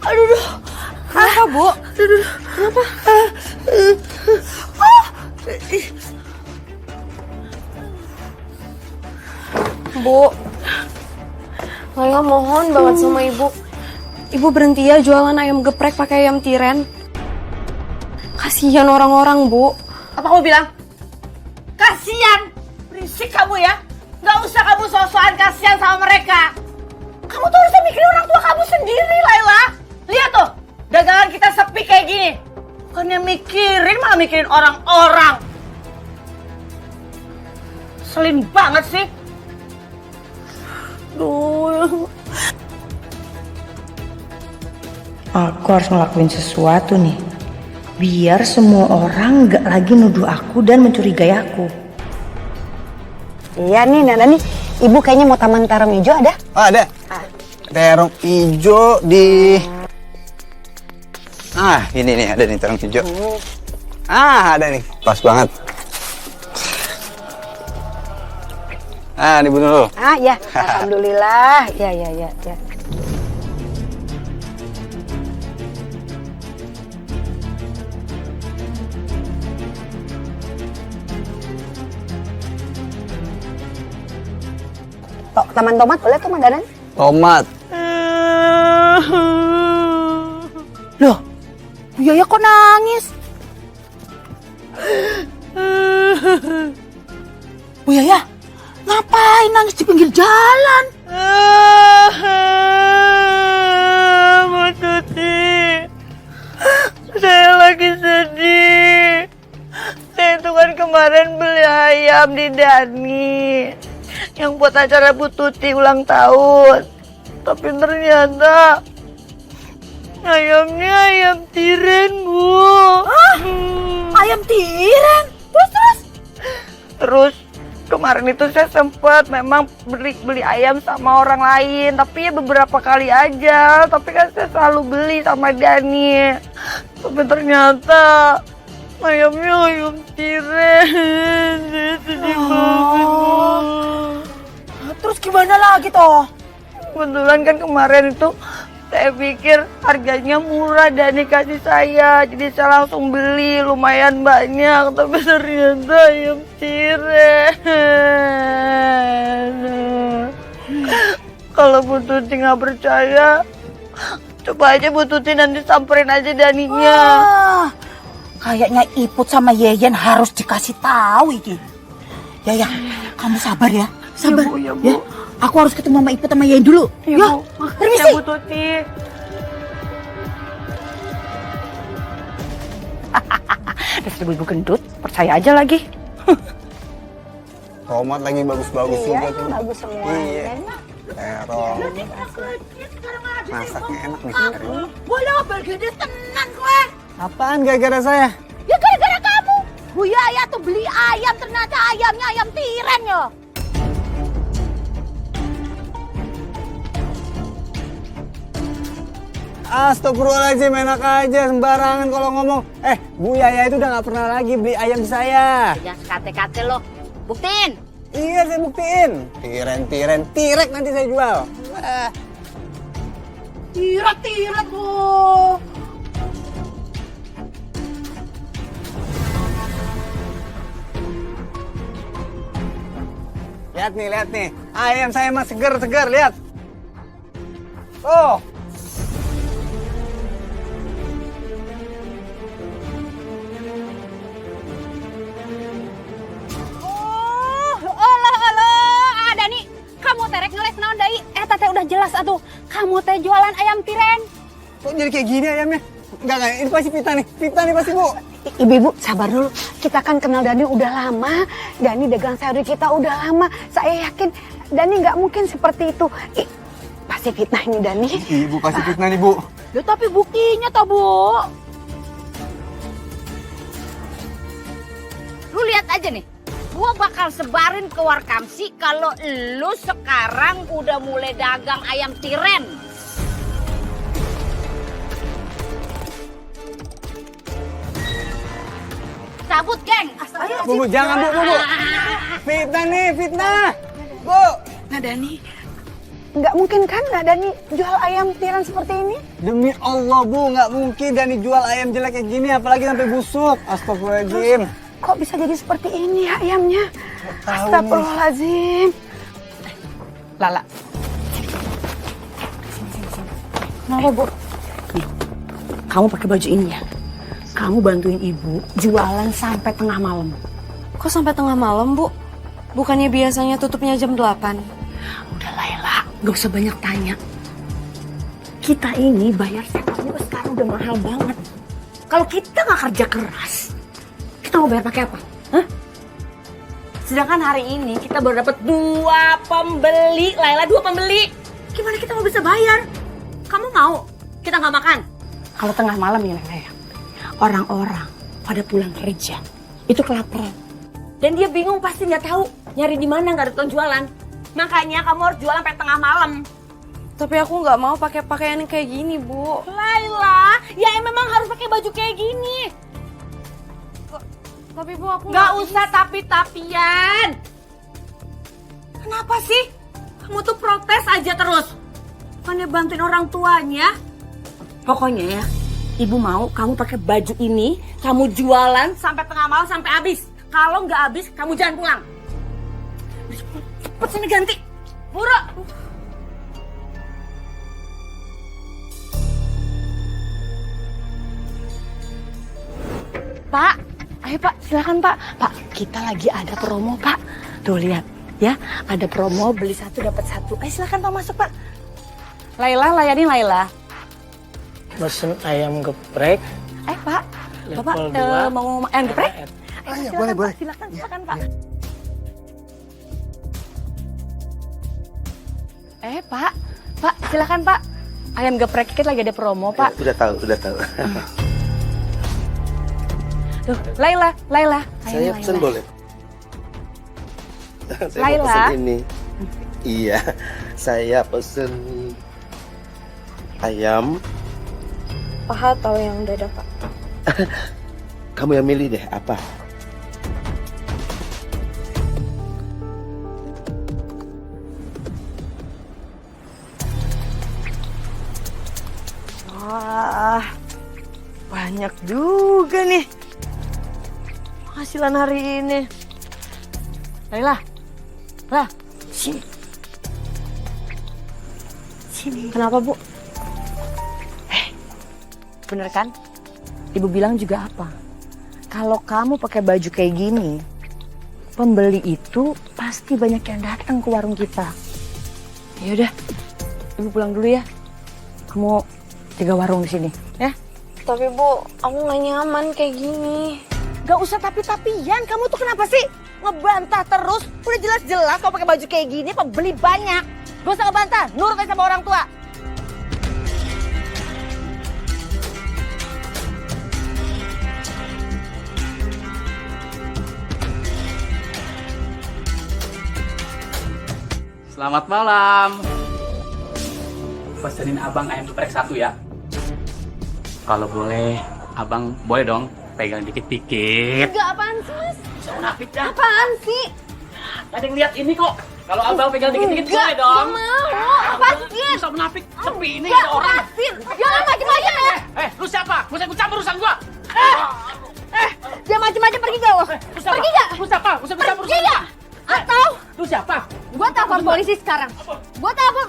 Aduh. Kenapa, Bu? Aduh. Kenapa? Bu, Laila mohon banget sama ibu. Ibu berhenti ya jualan ayam geprek pakai ayam tiren. Kasihan orang-orang, Bu. Apa kamu bilang? Kasian. Berisik kamu ya. Gak usah kamu sok-sokan kasihan sama mereka. Kamu tuh harusnya mikirin orang tua kamu sendiri, Laila. Lihat tuh, dagangan kita sepi kayak gini. Bukannya mikirin, malah mikirin orang-orang. Selin banget sih. Duh. Aku harus ngelakuin sesuatu nih. Biar semua orang gak lagi nuduh aku dan mencurigai aku. Iya nih Nadani, ibu kayaknya mau taman terong hijau ada? Oh, ada. Terong hijau di... ini nih, ada nih terong hijau. Ada nih. Pas banget. Nih Bu Nurul. Ya, alhamdulillah. Ya. Taman tomat boleh tuh Mandaran? Tomat. Loh, Bu Yaya kok nangis? Bu Yaya, ngapain nangis di pinggir jalan? Bu Tuti, saya lagi sedih. Saya itu kan kemarin beli ayam di Dani yang buat acara Bu Tuti ulang tahun. Tapi ternyata ayamnya ayam tiren, Bu. Ayam tiren? Terus kemarin itu saya sempat memang beli ayam sama orang lain, tapi ya beberapa kali aja. Tapi kan saya selalu beli sama Dani. Tapi ternyata ayamnya ayam tiren. Sedih banget, Bu. Terus gimana lagi toh? Kebetulan kan kemarin itu saya pikir harganya murah dan dikasih saya, jadi saya langsung beli lumayan banyak, tapi ternyata ayam tiren. Kalau Bu Tuti nggak percaya, coba aja Bu Tuti nanti samperin aja Daninya. Kayaknya Iput sama Yeyen harus dikasih tahu iki. Ya, kamu sabar ya. Sabar ya, Bu. Aku harus ketemu sama Iput sama Yeyen dulu. Ya, permisi. Ya, Bu Tuti. Dasar ibu gendut, percaya aja lagi. Tomat lagi bagus-bagus juga tuh. Bagus semua. Iya. Terong. Masaknya enak nih. Boleh bergede tenan gue. Apaan gara-gara saya? Ya gara-gara kamu. Bu Yaya tuh beli ayam, ternyata ayamnya ayam tiren ya. Astagfirullahaladzim, enak aja sembarangan kalau ngomong. Bu Yaya itu udah gak pernah lagi beli ayam di saya. Jangan sekate-kate lo. Buktiin. Iya, saya buktiin. Tiren, tirek nanti saya jual. Tiret lo. Lihat nih. Ayam saya mah segar, lihat. Oh. Dani, kamu terek ngeles naon dai? Teh udah jelas atuh. Kamu teh jualan ayam tiren. Kok jadi kayak gini ayamnya? Enggak, ini pasti Pita nih pasti Bu. Ibu-ibu sabar dulu. Kita kan kenal Dani udah lama. Dani dagang sayur kita udah lama. Saya yakin Dani nggak mungkin seperti itu. Pasti fitnah ini Dani. Ibu pasti fitnah nih, Bu. Ya tapi buktinya toh, Bu. Lu lihat aja nih. Gua bakal sebarin ke Warkamsi kalau lu sekarang udah mulai dagang ayam tiren. Cabut, geng. Bu, jangan, Bu. Fitnah nih, fitnah. Bu. Nah Dani, nggak mungkin kan Dani jual ayam tiran seperti ini? Demi Allah, Bu, nggak mungkin Dani jual ayam jelek kayak gini, apalagi sampai busuk. Astagfirullahaladzim. Kok bisa jadi seperti ini ya ayamnya? Astagfirullahaladzim. Lala. Kenapa, Bu? Nih, kamu pakai baju ini ya. Kamu bantuin ibu jualan sampai tengah malam. Kok sampai tengah malam, Bu? Bukannya biasanya tutupnya jam 8? Udah Laila, gak usah banyak tanya. Kita ini bayar sewa sekarang udah mahal banget. Kalau kita nggak kerja keras, kita mau bayar pakai apa? Hah? Sedangkan hari ini kita baru dapat 2 pembeli, Laila, 2 pembeli. Gimana kita mau bisa bayar? Kamu mau kita nggak makan? Kalau tengah malam ya Laila, orang-orang pada pulang kerja, itu kelaparan. Dan dia bingung pasti nggak tahu nyari di mana, nggak ada tukang jualan. Makanya kamu harus jualan sampai tengah malam. Tapi aku nggak mau pakai pakaian yang kayak gini, Bu. Laila, ya memang harus pakai baju kayak gini. Tapi Bu, aku Nggak usah tapi-tapian. Kenapa sih? Kamu tuh protes aja terus. Bukannya bantuin orang tuanya. Pokoknya ya, ibu mau kamu pakai baju ini, kamu jualan Sampai tengah malam, sampai habis. Kalau nggak habis, kamu jangan pulang. Cepet sini ganti. Buru. Pak, ayo Pak, silakan Pak. Pak, kita lagi ada promo Pak. Tuh lihat ya, ada promo beli 1 dapat 1. Ayo silakan Pak masuk Pak. Laila, layanin Laila. Pesen ayam geprek. Pak, Bapak mau ayam geprek? Ya, Silakan, boleh. Pak, silakan Pak. Pak, silakan Pak. Ayam geprek kita lagi ada promo Pak. Udah tahu. Tuh, Laila. Saya pesen boleh? Saya Laila. mau pesen ini. Iya, saya pesen ayam. paha atau yang dada, Pak? Kamu yang milih deh, apa? Wah, banyak juga nih penghasilan hari ini. Laila, sini. Kenapa, Bu? Bener kan? Ibu bilang juga apa? Kalau kamu pakai baju kayak gini, pembeli itu pasti banyak yang datang ke warung kita. Ya udah, Ibu pulang dulu ya. Kamu 3 warung di sini, ya? Tapi Bu, aku nggak nyaman kayak gini. Gak usah tapi-tapian, kamu tuh kenapa sih ngebantah terus? Udah jelas-jelas kalau pakai baju kayak gini pembeli banyak. Gak usah ngebantah, nurut aja sama orang tua. Selamat malam. Pesenin abang ayam geprek 1 ya. Kalau boleh, abang boleh dong pegang dikit-dikit. Enggak, apaan sih, Mas? Bisa munafik dah. Apaan sih? Ada yang lihat ini kok. Kalau abang pegang dikit-dikit boleh dong. Enggak mau, lepasin. Bisa munafik, sepi ini Enggak, ada orang. lepasin. Jangan macem-macem ya. Lu siapa? Gua ikut campur urusan gua. Jangan macem-macem, pergi gak lo? Lu siapa? Pergi gak? Lu siapa? Gua ikut campur Pergi urusan gak? Atau Lu siapa? gue telepon polisi sekarang. Gue telepon.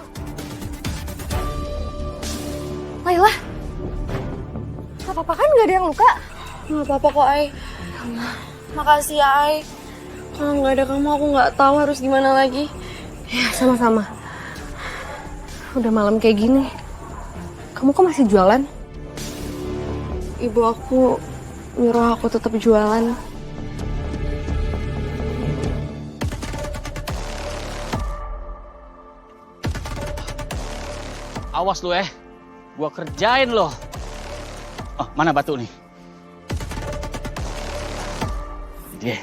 Laila, gak apa-apa kan? Gak ada yang luka? Gak apa-apa kok, Ai. Makasih ya, Ai. Kalau gak ada kamu, aku gak tahu harus gimana lagi. Ya, sama-sama. Udah malam kayak gini. Kamu kok masih jualan? Ibu aku nyuruh aku tetap jualan. Awas lu gua kerjain lo. Oh, mana batu nih? Dia.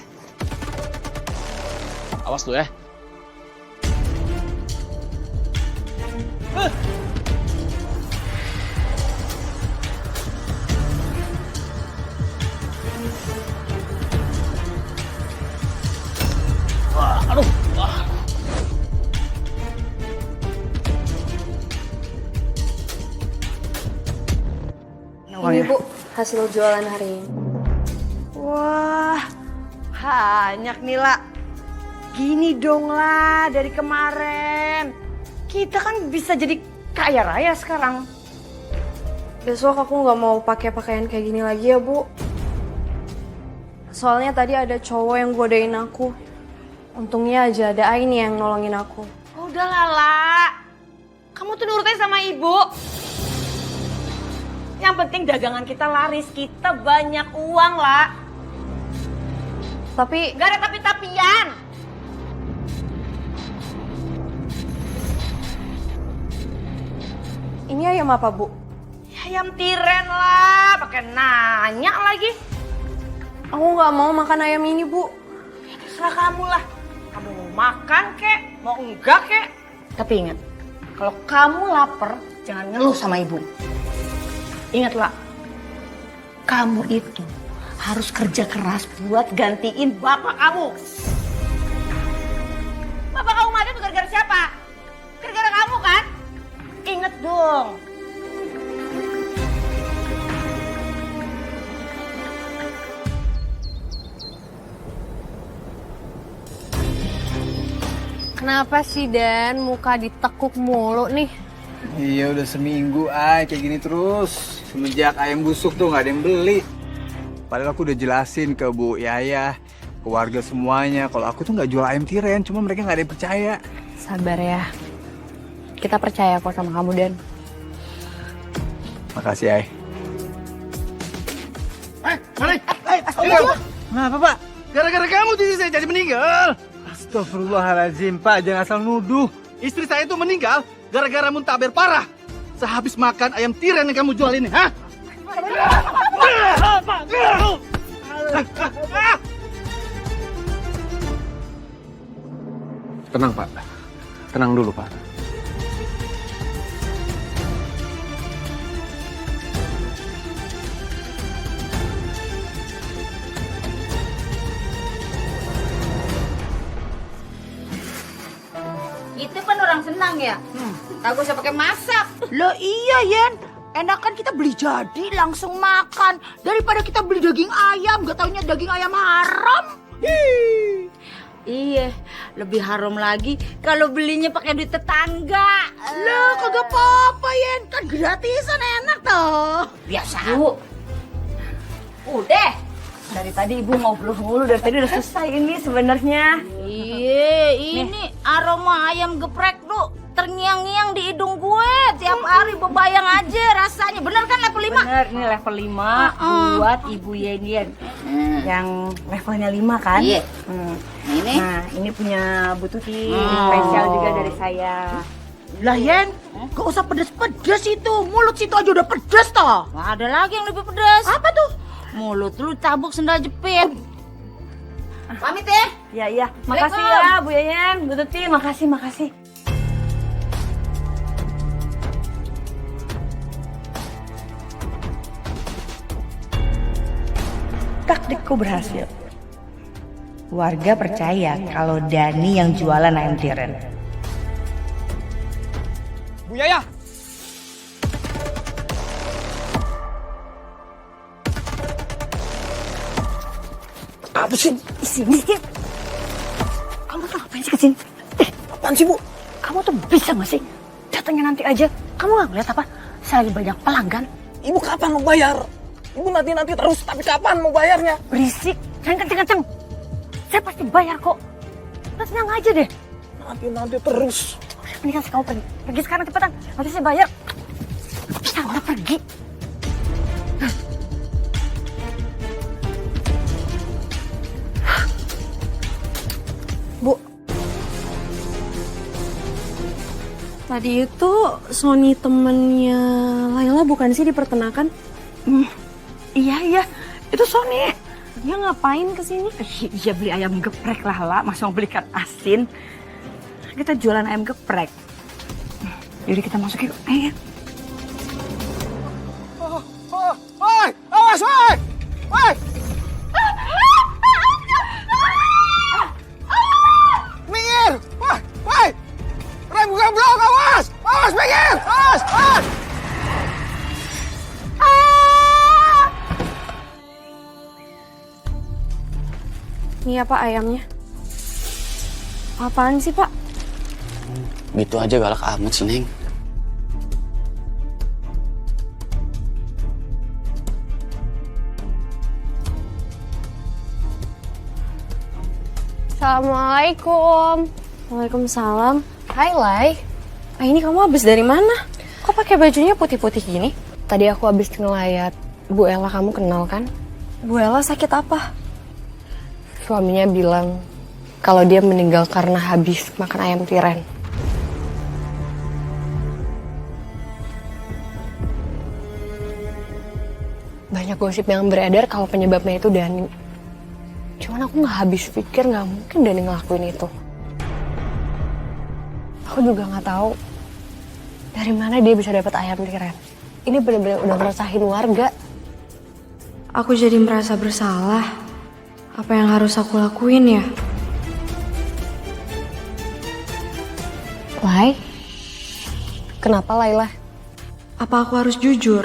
Awas lu Wah, aduh. Wah. Ini Bu, hasil jualan hari ini. Wah, banyak nih lah. Gini dong lah dari kemarin. Kita kan bisa jadi kaya raya sekarang. Besok aku nggak mau pakai pakaian kayak gini lagi ya Bu. Soalnya tadi ada cowok yang godain aku. Untungnya aja ada Aini yang nolongin aku. Udah Lala, kamu tuh nurutin sama ibu. Yang penting dagangan kita laris, kita banyak uang lah. Tapi gak ada tapi-tapian. ini ayam apa Bu? Ayam tiren lah, pakai nanya lagi. Aku nggak mau makan ayam ini Bu. Ya, terserah kamu lah. Kamu mau makan kek, mau enggak kek. Tapi ingat, kalau kamu lapar, jangan ngeluh sama ibu. Ingatlah, kamu itu harus kerja keras buat gantiin bapak kamu. Bapak kamu mati tuh gara-gara siapa? Gara-gara kamu kan? Ingat dong. Kenapa sih Dan muka ditekuk mulu nih? Iya udah seminggu kayak gini terus. Semenjak ayam busuk tuh nggak ada yang beli. Padahal aku udah jelasin ke Bu Yaya, ke warga semuanya kalau aku tuh nggak jual ayam tiren, cuma mereka nggak ada yang percaya. Sabar ya. Kita percaya kok sama kamu Dan. Makasih Ay. Astagfirullah. Kenapa Pak? Gara-gara kamu jadi saya jadi meninggal. Astagfirullahaladzim Pak, jangan asal nuduh. Istri saya itu meninggal gara-gara muntaber parah. Sehabis makan ayam tiren yang kamu jual ini, hah? Tenang Pak, tenang dulu Pak. Itu kan orang senang ya. Kagak usah pakai masak. Loh iya Yen, enakan kita beli jadi langsung makan daripada kita beli daging ayam, gak taunya daging ayam haram. Iya, lebih haram lagi kalau belinya pakai duit tetangga. Loh kagak apa-apa Yen, kan gratisan enak toh. Biasa. Bu, udah. Dari tadi ibu ngobrol mulu, dari tadi udah selesai ini sebenarnya. Iya, ini aroma ayam geprek tuh terngiang-ngiang di hidung gue. Tiap hari bebayang aja rasanya. Bener kan level 5? Bener, ini level 5 buat Ibu Yen. Yang levelnya 5 kan? Iya. Ini? Nah, ini punya Bu Tuti. Spesial juga dari saya. Lah Yen, gak usah pedes-pedes itu. Mulut situ aja udah pedes toh. Nah, ada lagi yang lebih pedes. Apa tuh? Mulut lu cabuk sendal jepit. Pamit ya? Iya. Makasih ya Bu Yayan, Bu Tuti, makasih. Taktikku berhasil. Warga percaya kalau Dani yang jualan ayam tiren. Bu Yaya! Apa sih? Sini. Kamu tuh ngapain sih kesini? Apaan sih Bu? Kamu tuh bisa gak sih? Datangnya nanti aja. Kamu gak ngeliat apa? Saya lagi banyak pelanggan. Ibu kapan mau bayar? Ibu nanti terus, tapi kapan mau bayarnya? Berisik, jangan kenceng-kenceng. Saya pasti bayar kok. Udah tenang aja deh. Nanti terus. Mendingan kamu pergi. Pergi sekarang cepetan. Nanti saya bayar. Bisa udah pergi. Tadi itu Sony temennya Laila bukan sih di peternakan? Iya, itu Sony. Dia ngapain kesini? Iya beli ayam geprek lah, La. Masa mau beli ikan asin? Kita jualan ayam geprek. Yaudah kita masuk yuk, ayo. Woi, awas woi! Woi! Minggir! Woi! Rem bukan blok, awas! Awas, minggir! Awas! Awas! Ini apa ayamnya? Apaan sih, Pak? Gitu aja galak amat sih, Neng. Assalamualaikum. Waalaikumsalam. Hai, Lai. Ini kamu habis dari mana? Kok pakai bajunya putih-putih gini? Tadi aku habis ngelayat. Bu Ella kamu kenal kan? Bu Ella sakit apa? Suaminya bilang kalau dia meninggal karena habis makan ayam tiren. Banyak gosip yang beredar kalau penyebabnya itu Dani. Cuman aku nggak habis pikir, nggak mungkin Dani ngelakuin itu. Aku juga nggak tahu dari mana dia bisa dapat ayam tiren. Ini benar-benar udah meresahin warga. Aku jadi merasa bersalah. Apa yang harus aku lakuin ya? Lai? Kenapa Laila? Apa aku harus jujur?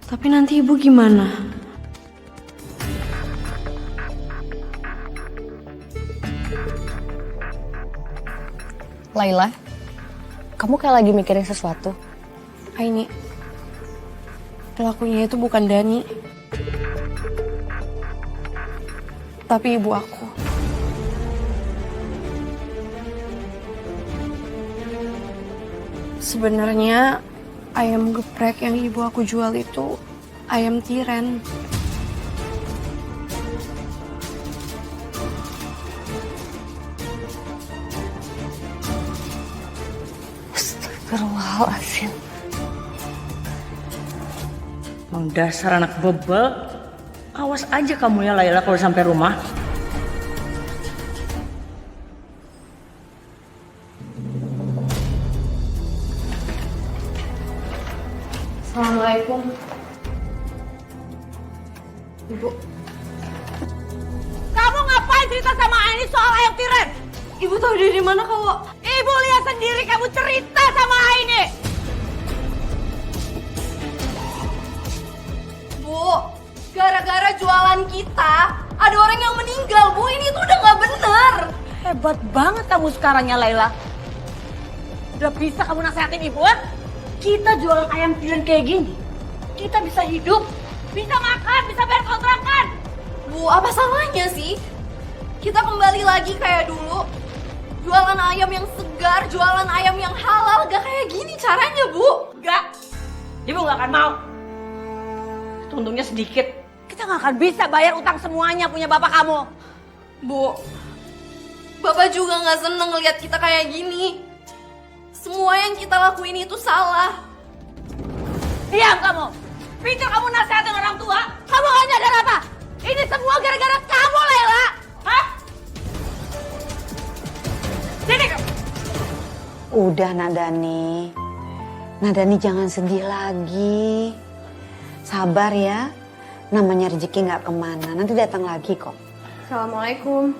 Tapi nanti ibu gimana? Laila? Kamu kayak lagi mikirin sesuatu? Ini pelakunya itu bukan Dani. Tapi ibu aku. Sebenarnya ayam geprek yang ibu aku jual itu ayam tiren. Astagfirullahaladzim. Emang dasar anak bebel. Awas aja kamu ya Laila kalau sampai rumah. Assalamualaikum. Ibu. Kamu ngapain cerita sama Aini soal ayam tiren? Ibu tahu dari mana kalau... Ibu lihat sendiri kamu cerita sama Aini. Bu, gara-gara jualan kita, ada orang yang meninggal, Bu. Ini tuh udah nggak benar. Hebat banget kamu sekarang ya Laila. Udah bisa kamu nasehatin ibu kan? Kita jualan ayam tiren kayak gini, kita bisa hidup, bisa makan, bisa bayar kontrakan. Bu, apa salahnya sih? Kita kembali lagi kayak dulu. Jualan ayam yang segar, jualan ayam yang halal. Gak kayak gini caranya, Bu. Gak, ibu gak akan mau. Untungnya sedikit. Kita gak akan bisa bayar utang semuanya punya bapak kamu. Bu, Bapak juga gak seneng ngeliat kita kayak gini. Semua yang kita lakuin itu salah. Diam kamu. Pikir kamu nasihatin orang tua? Kamu gak nyadar apa? Ini semua gara-gara kamu, Laila. Hah? Sini kamu. Udah Nadani. Nadani jangan sedih lagi. Sabar ya. Namanya rezeki nggak kemana. Nanti datang lagi kok. Assalamualaikum.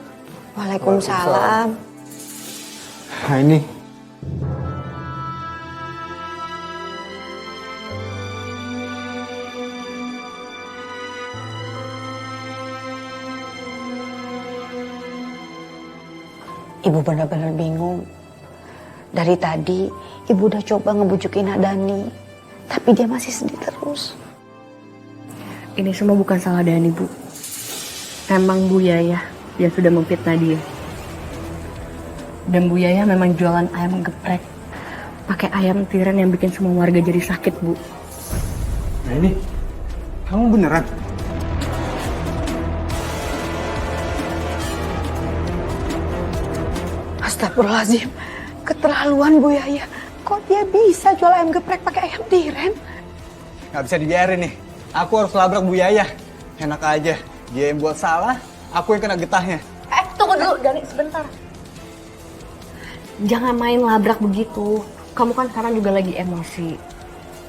Waalaikumsalam. Nah ini. Ibu benar-benar bingung. Dari tadi ibu udah coba ngebujukin Nadani, tapi dia masih sedih terus. Ini semua bukan salah Dani, Bu. Emang Bu Yaya yang sudah memfitnah dia. Dan Bu Yaya memang jualan ayam geprek. Pakai ayam tiren yang bikin semua warga jadi sakit, Bu. Nah ini, kamu beneran? Astagfirullahaladzim, keterlaluan Bu Yaya. Kok dia bisa jual ayam geprek pakai ayam tiren? Nggak bisa dibiarin nih. Aku harus labrak Bu Yaya. Enak aja. Dia yang buat salah, aku yang kena getahnya. Tunggu dulu, Dani, sebentar. Jangan main labrak begitu. Kamu kan sekarang juga lagi emosi.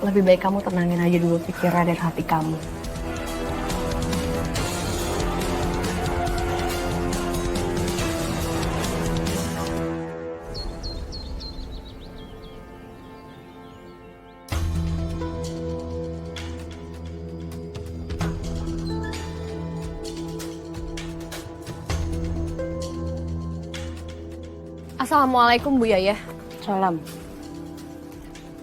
Lebih baik kamu tenangin aja dulu pikiran dan hati kamu. Assalamualaikum Bu Yaya. Salam.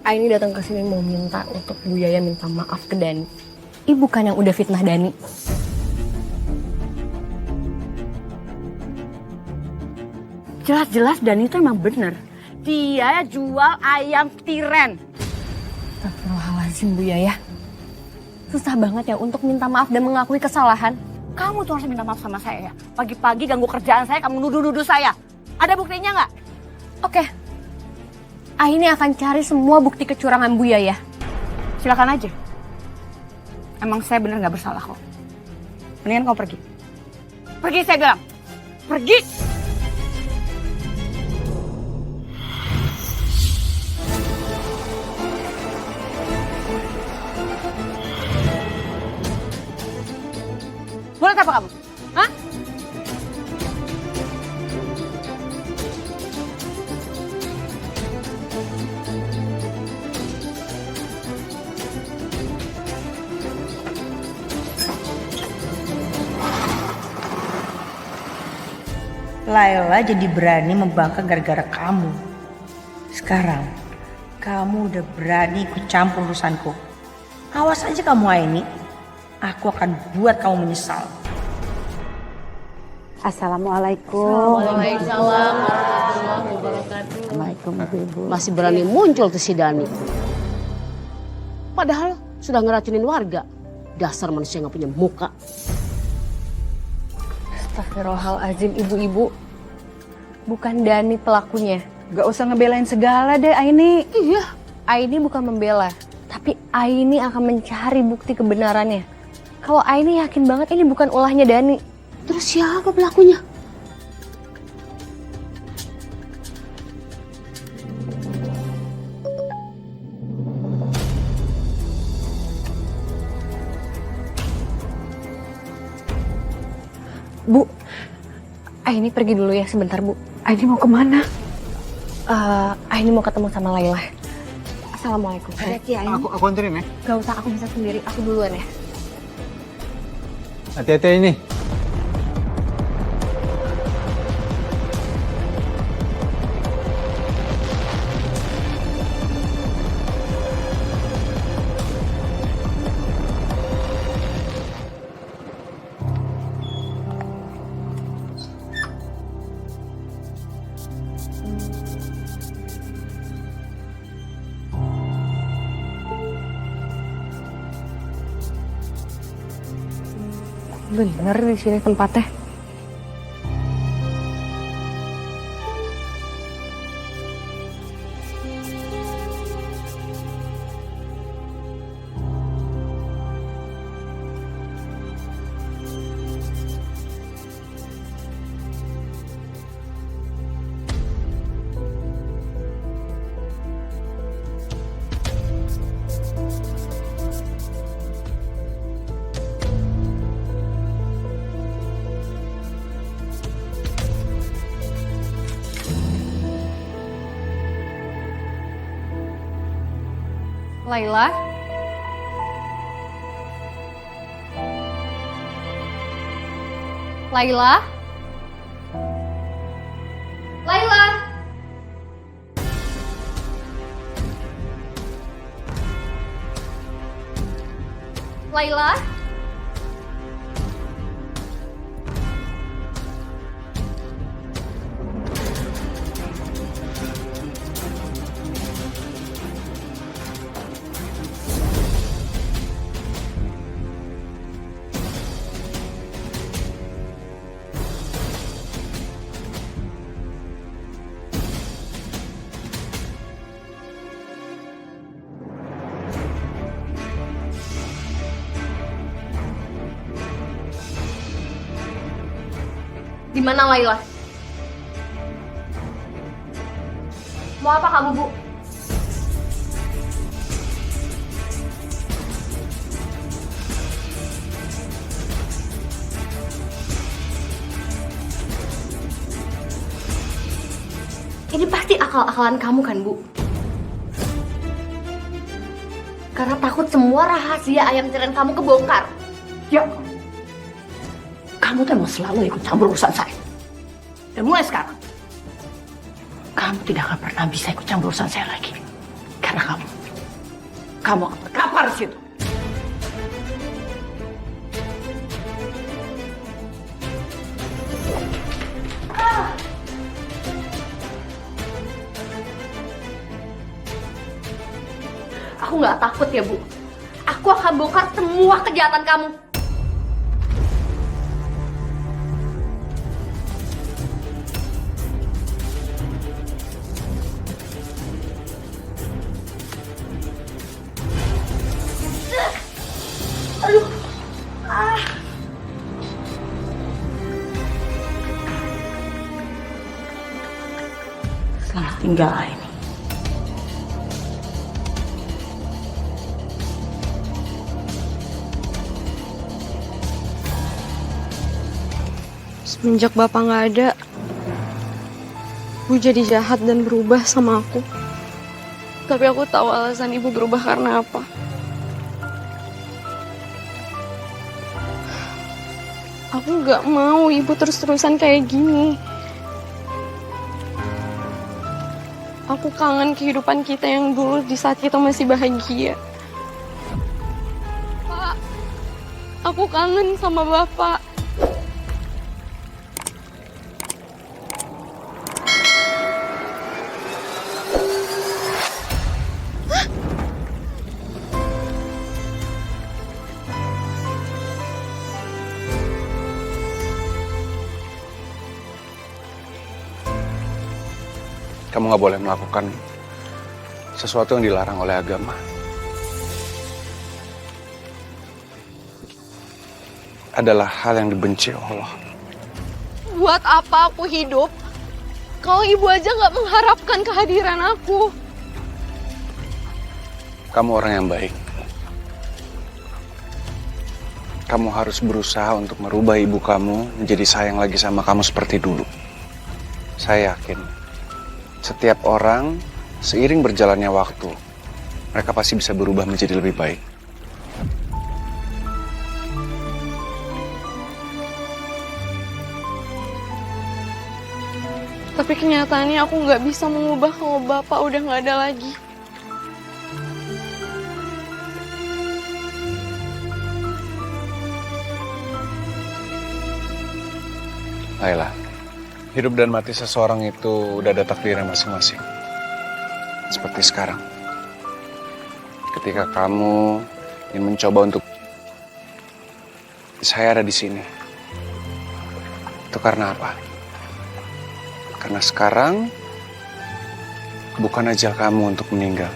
Aini datang ke sini mau minta untuk Bu Yaya minta maaf ke Dani. Ibu kan yang udah fitnah Dani. Jelas-jelas Dani itu emang bener. Dia jual ayam tiren. Astagfirullahaladzim Bu Yaya. Susah banget ya untuk minta maaf dan mengakui kesalahan. Kamu tuh harus minta maaf sama saya ya. Pagi-pagi ganggu kerjaan saya, kamu nuduh-nuduh saya. Ada buktinya nggak? Oke. Aini akan cari semua bukti kecurangan Bu Yaya. Silakan aja. Emang saya bener nggak bersalah kok. Mendingan kamu pergi. Pergi saya bilang. Pergi. Buat apa kamu? Hah? Laila jadi berani membangkang gara-gara kamu. Sekarang, kamu udah berani ikut campur urusanku. Awas aja kamu Aini. Aku akan buat kamu menyesal. Assalamualaikum. Waalaikumsalam warahmatullahi wabarakatuh. Assalamualaikum Ibu. Masih berani muncul tuh si Dani. Padahal sudah ngeracunin warga. Dasar manusia nggak punya muka. Astagfirullahaladzim ibu-ibu. Bukan Dani pelakunya. Gak usah ngebelain segala deh Aini. Iya. Aini bukan membela. Tapi Aini akan mencari bukti kebenarannya. Kalau Aini yakin banget ini bukan ulahnya Dani. Terus siapa pelakunya? Bu, Aini pergi dulu ya sebentar Bu. Aini mau kemana? Aini mau ketemu sama Laila. Assalamualaikum. Aku anterin ya. Gak usah, aku bisa sendiri. Aku duluan ya. Hati-hati ini. Bener di sini tempatnya. Laila? Laila? Laila? Laila? Di mana Laila? Mau apa kamu, Bu? Ini pasti akal-akalan kamu kan, Bu? Karena takut semua rahasia ayam tiren kamu kebongkar. Ya, kamu tuh emang selalu ikut campur urusan saya. Dan mulai sekarang, kamu tidak akan pernah bisa ikut campur urusan saya lagi. Karena kamu akan terkapar di situ. Aku nggak takut ya, Bu. Aku akan bongkar semua kejahatan kamu. Aduh. Selamat tinggal, Aini. Semenjak Bapak nggak ada, Ibu jadi jahat dan berubah sama aku. Tapi aku tahu alasan Ibu berubah karena apa. Aku nggak mau Ibu terus-terusan kayak gini. Aku kangen kehidupan kita yang dulu di saat kita masih bahagia. Pak, aku kangen sama Bapak. Kamu nggak boleh melakukan sesuatu yang dilarang oleh agama. Adalah hal yang dibenci Allah. Buat apa aku hidup kalau Ibu aja nggak mengharapkan kehadiran aku? Kamu orang yang baik. Kamu harus berusaha untuk merubah ibu kamu menjadi sayang lagi sama kamu seperti dulu. Saya yakin setiap orang, seiring berjalannya waktu, mereka pasti bisa berubah menjadi lebih baik. Tapi kenyataannya aku nggak bisa mengubah kalau Bapak udah nggak ada lagi. Laila, hidup dan mati seseorang itu udah ada takdirnya masing-masing. Seperti sekarang. Ketika kamu ingin mencoba untuk saya ada di sini. Itu karena apa? Karena sekarang bukan ajal kamu untuk meninggal.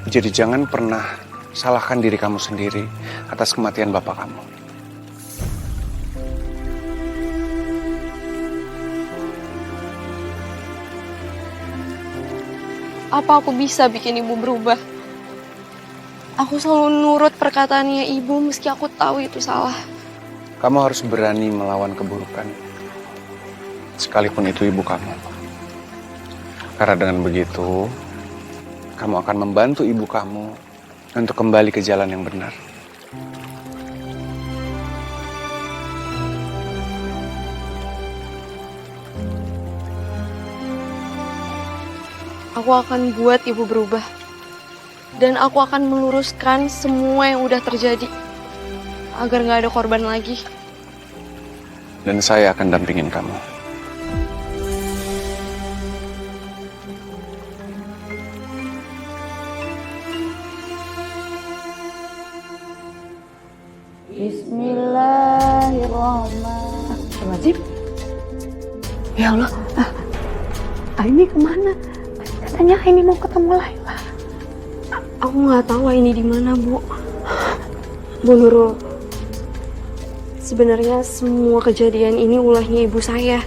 Jadi jangan pernah salahkan diri kamu sendiri atas kematian bapak kamu. Apa aku bisa bikin Ibu berubah? Aku selalu nurut perkataannya Ibu meski aku tahu itu salah. Kamu harus berani melawan keburukan. Sekalipun itu ibu kamu. Karena dengan begitu, kamu akan membantu ibu kamu untuk kembali ke jalan yang benar. Aku akan buat Ibu berubah. Dan aku akan meluruskan semua yang udah terjadi. Agar gak ada korban lagi. Dan saya akan dampingin kamu. Bismillahirrahmanirrahim. Ya Allah, Aini kemana? Katanya Aini mau ketemu Laila. Aku nggak tahu ini di mana, Bu. Bu Nurul, Sebenarnya semua kejadian ini ulahnya ibu saya.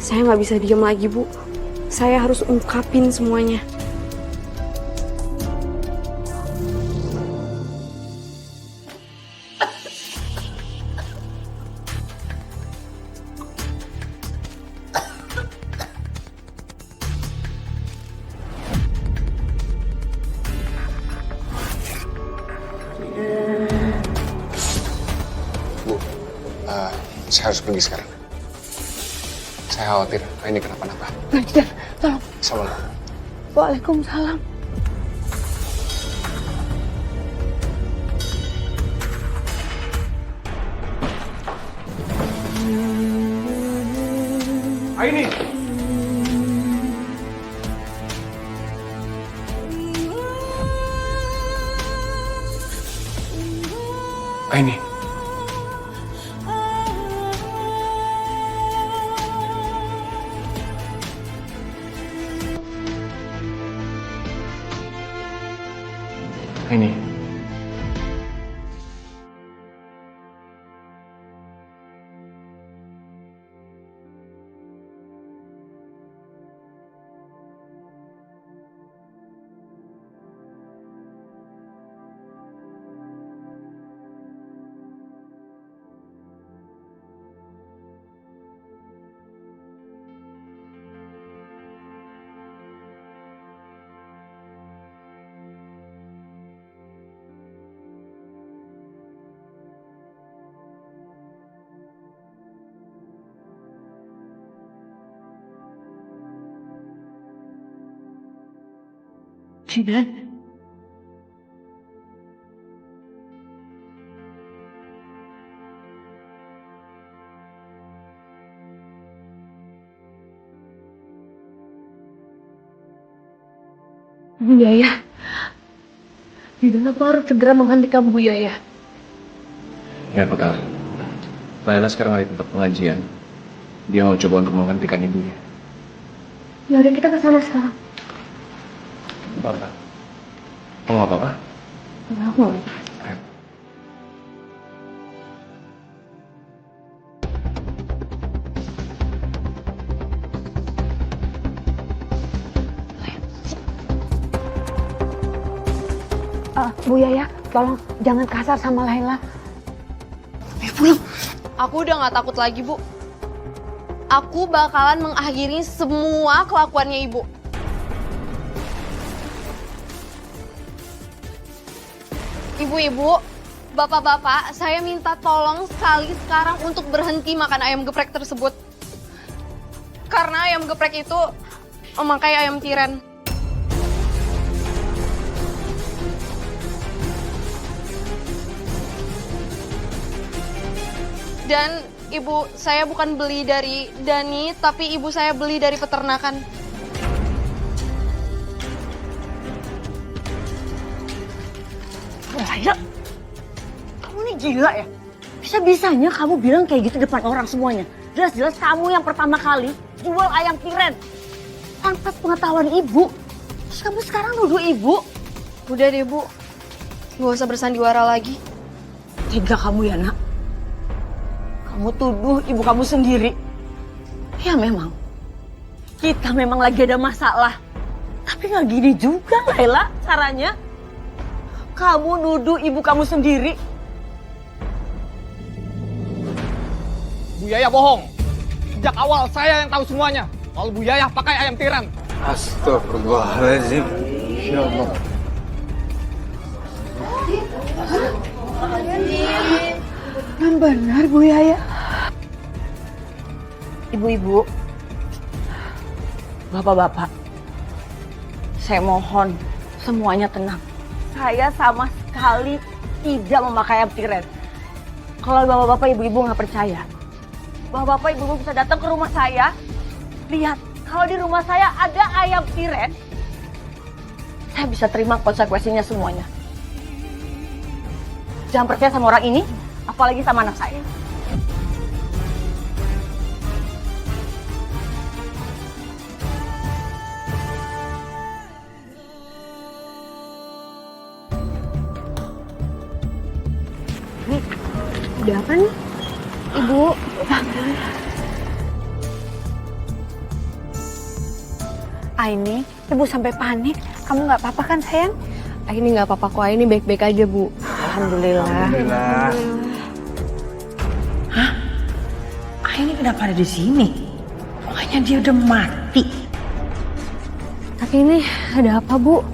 Saya nggak bisa diam lagi, Bu. Saya harus ungkapin semuanya. Saya harus pergi sekarang. Saya khawatir ini kenapa-napa. Najda, tolong. Assalamualaikum. Waalaikumsalam. Aini. Aini. Aini. Jinan. Bu Yaya. Jinan, aku harus segera menghentikan Bu Yaya. Ya, aku tahu. Laila sekarang ada di tempat pengajian. Dia mau coba untuk menghentikan ibunya. Ya udah, kita ke sana sekarang. Apa? Kamu nggak apa-apa? Enggak, aku nggak. Bu Yaya, tolong jangan kasar sama Laila. Aku udah nggak takut lagi, Bu. Aku bakalan mengakhiri semua kelakuannya Ibu. Ibu-ibu, bapak-bapak, saya minta tolong sekali sekarang untuk berhenti makan ayam geprek tersebut. Karena ayam geprek itu memakai ayam tiren. Dan ibu saya bukan beli dari Dani, tapi ibu saya beli dari peternakan. Laila, kamu ini gila ya? Bisa-bisanya kamu bilang kayak gitu depan orang semuanya. Jelas-jelas kamu yang pertama kali jual ayam tiren. Tanpa pengetahuan ibu. Terus kamu sekarang nuduh ibu. Udah deh, Bu. Gak usah bersandiwara lagi. Tega kamu ya, Nak. Kamu tuduh ibu kamu sendiri. Ya memang. Kita memang lagi ada masalah. Tapi nggak gini juga, Laila, caranya. Kamu nuduh ibu kamu sendiri. Bu Yaya bohong. Sejak awal saya yang tahu semuanya. Kalau Bu Yaya pakai ayam tiren. Astagfirullahaladzim. Ya Allah. Yang benar, Bu Yaya. Ibu-ibu, bapak-bapak, saya mohon semuanya tenang. Saya sama sekali tidak memakai ayam tiren. Kalau bapak-bapak, ibu-ibu nggak percaya, bapak-bapak, ibu-ibu bisa datang ke rumah saya. Lihat, kalau di rumah saya ada ayam tiren, saya bisa terima konsekuensinya semuanya. Jangan percaya sama orang ini, apalagi sama anak saya. Udah apa nih? Ibu. Aini, ibu sampai panik. Kamu nggak apa-apa kan sayang? Aini nggak apa-apa kok, Aini baik-baik aja Bu. Alhamdulillah. Alhamdulillah. Hah? Aini kenapa ada di sini? Pokoknya dia udah mati. Tapi ini ada apa Bu?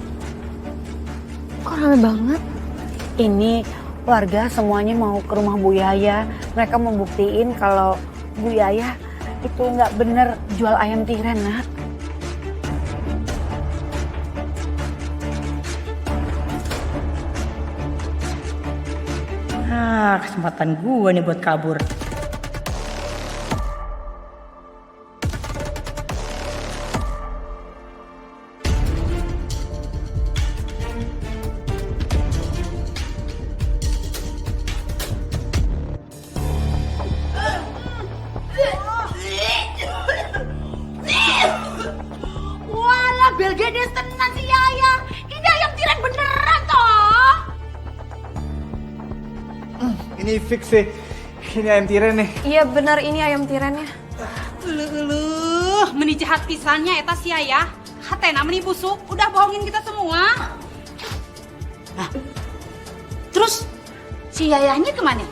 Kok rame banget? Ini warga semuanya mau ke rumah Bu Yaya. Mereka membuktiin kalau Bu Yaya itu nggak bener jual ayam tiren, Nak. Kesempatan gue nih buat kabur. Walah, belgedes tenan si Yaya. Ini ayam tiren beneran toh. Ini fix sih. Ini ayam tiren nih. Iya benar, ini ayam tirennya. Meni jahat pisannya eta si Yaya. Hatena meni busuk, udah bohongin kita semua. Nah, terus si Yayanya kemana?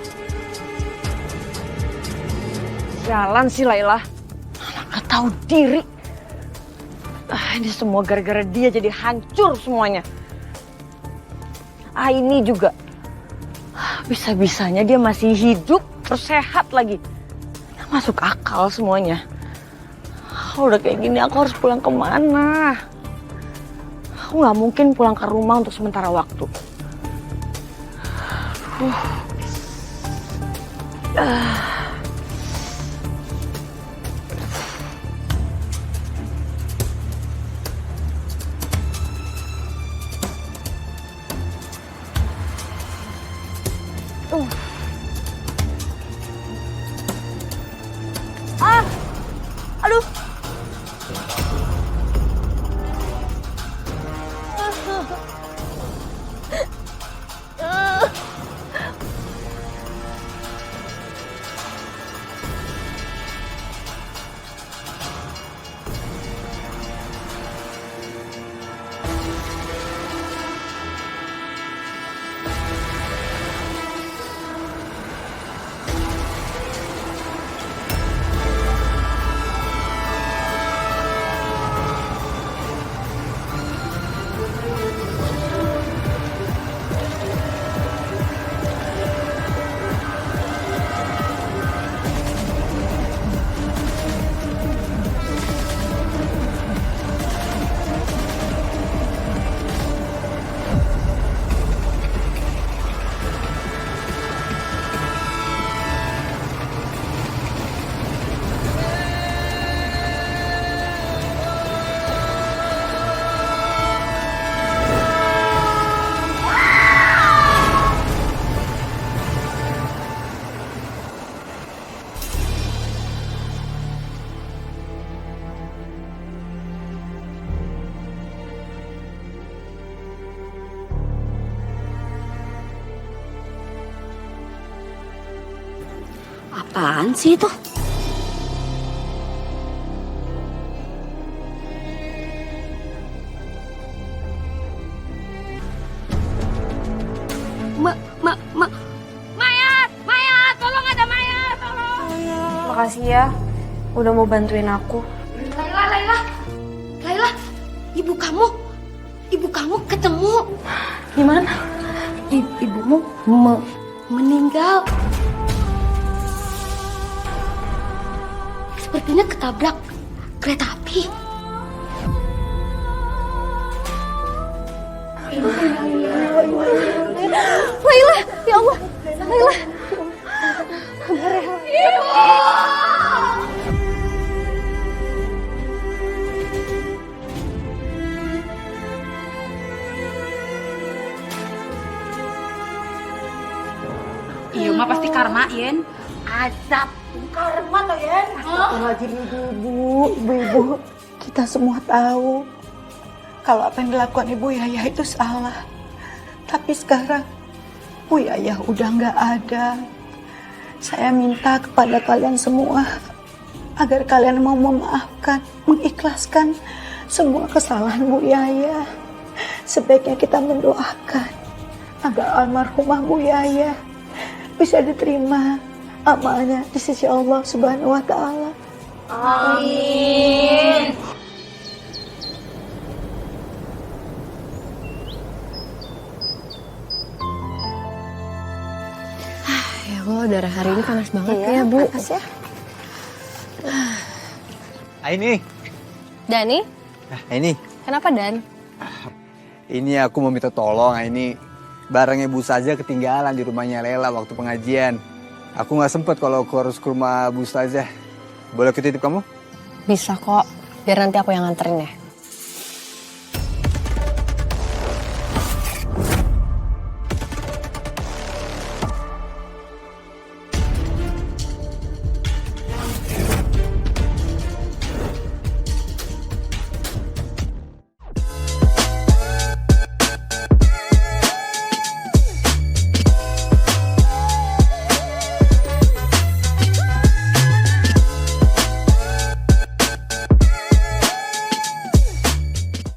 Jalan sih Laila. Gak tahu diri. Ini semua gara-gara dia jadi hancur semuanya. Ini juga. Bisa-bisanya dia masih hidup, terus sehat lagi. Nggak masuk akal semuanya. Udah kayak gini aku harus pulang kemana? Aku nggak mungkin pulang ke rumah untuk sementara waktu. Aduh. Apaan sih itu? Mayat, tolong ada mayat, tolong. Makasih ya, udah mau bantuin aku. Laila, ibu kamu ketemu. Gimana? Ibumu Meninggal. Sepertinya ketabrak kereta api. Laila, ya Allah, Laila. Ibu! Iya mah pasti karma, Yen. Azab. Karma toh, Yen. Astagfirullahaladzim, ibu-ibu. Kita semua tahu kalau apa yang dilakukan Ibu Yaya itu salah. Tapi sekarang Bu Yaya udah nggak ada. Saya minta kepada kalian semua agar kalian mau memaafkan, mengikhlaskan semua kesalahan Bu Yaya. Sebaiknya kita mendoakan agar almarhumah Bu Yaya bisa diterima amalnya di sisi Allah Subhanahu wa Ta'ala. Amin. Ya Allah, udara hari ini panas banget Iya, ya, Bu. panas ya. Ini. Dani, Ini. kenapa Dan? Ini aku mau minta tolong, ini barangnya Bu Ustazah ketinggalan di rumahnya Lela waktu pengajian. Aku nggak sempet kalau aku harus ke rumah Bu Ustazah. Boleh aku titip kamu? Bisa kok, biar nanti aku yang nganterin ya.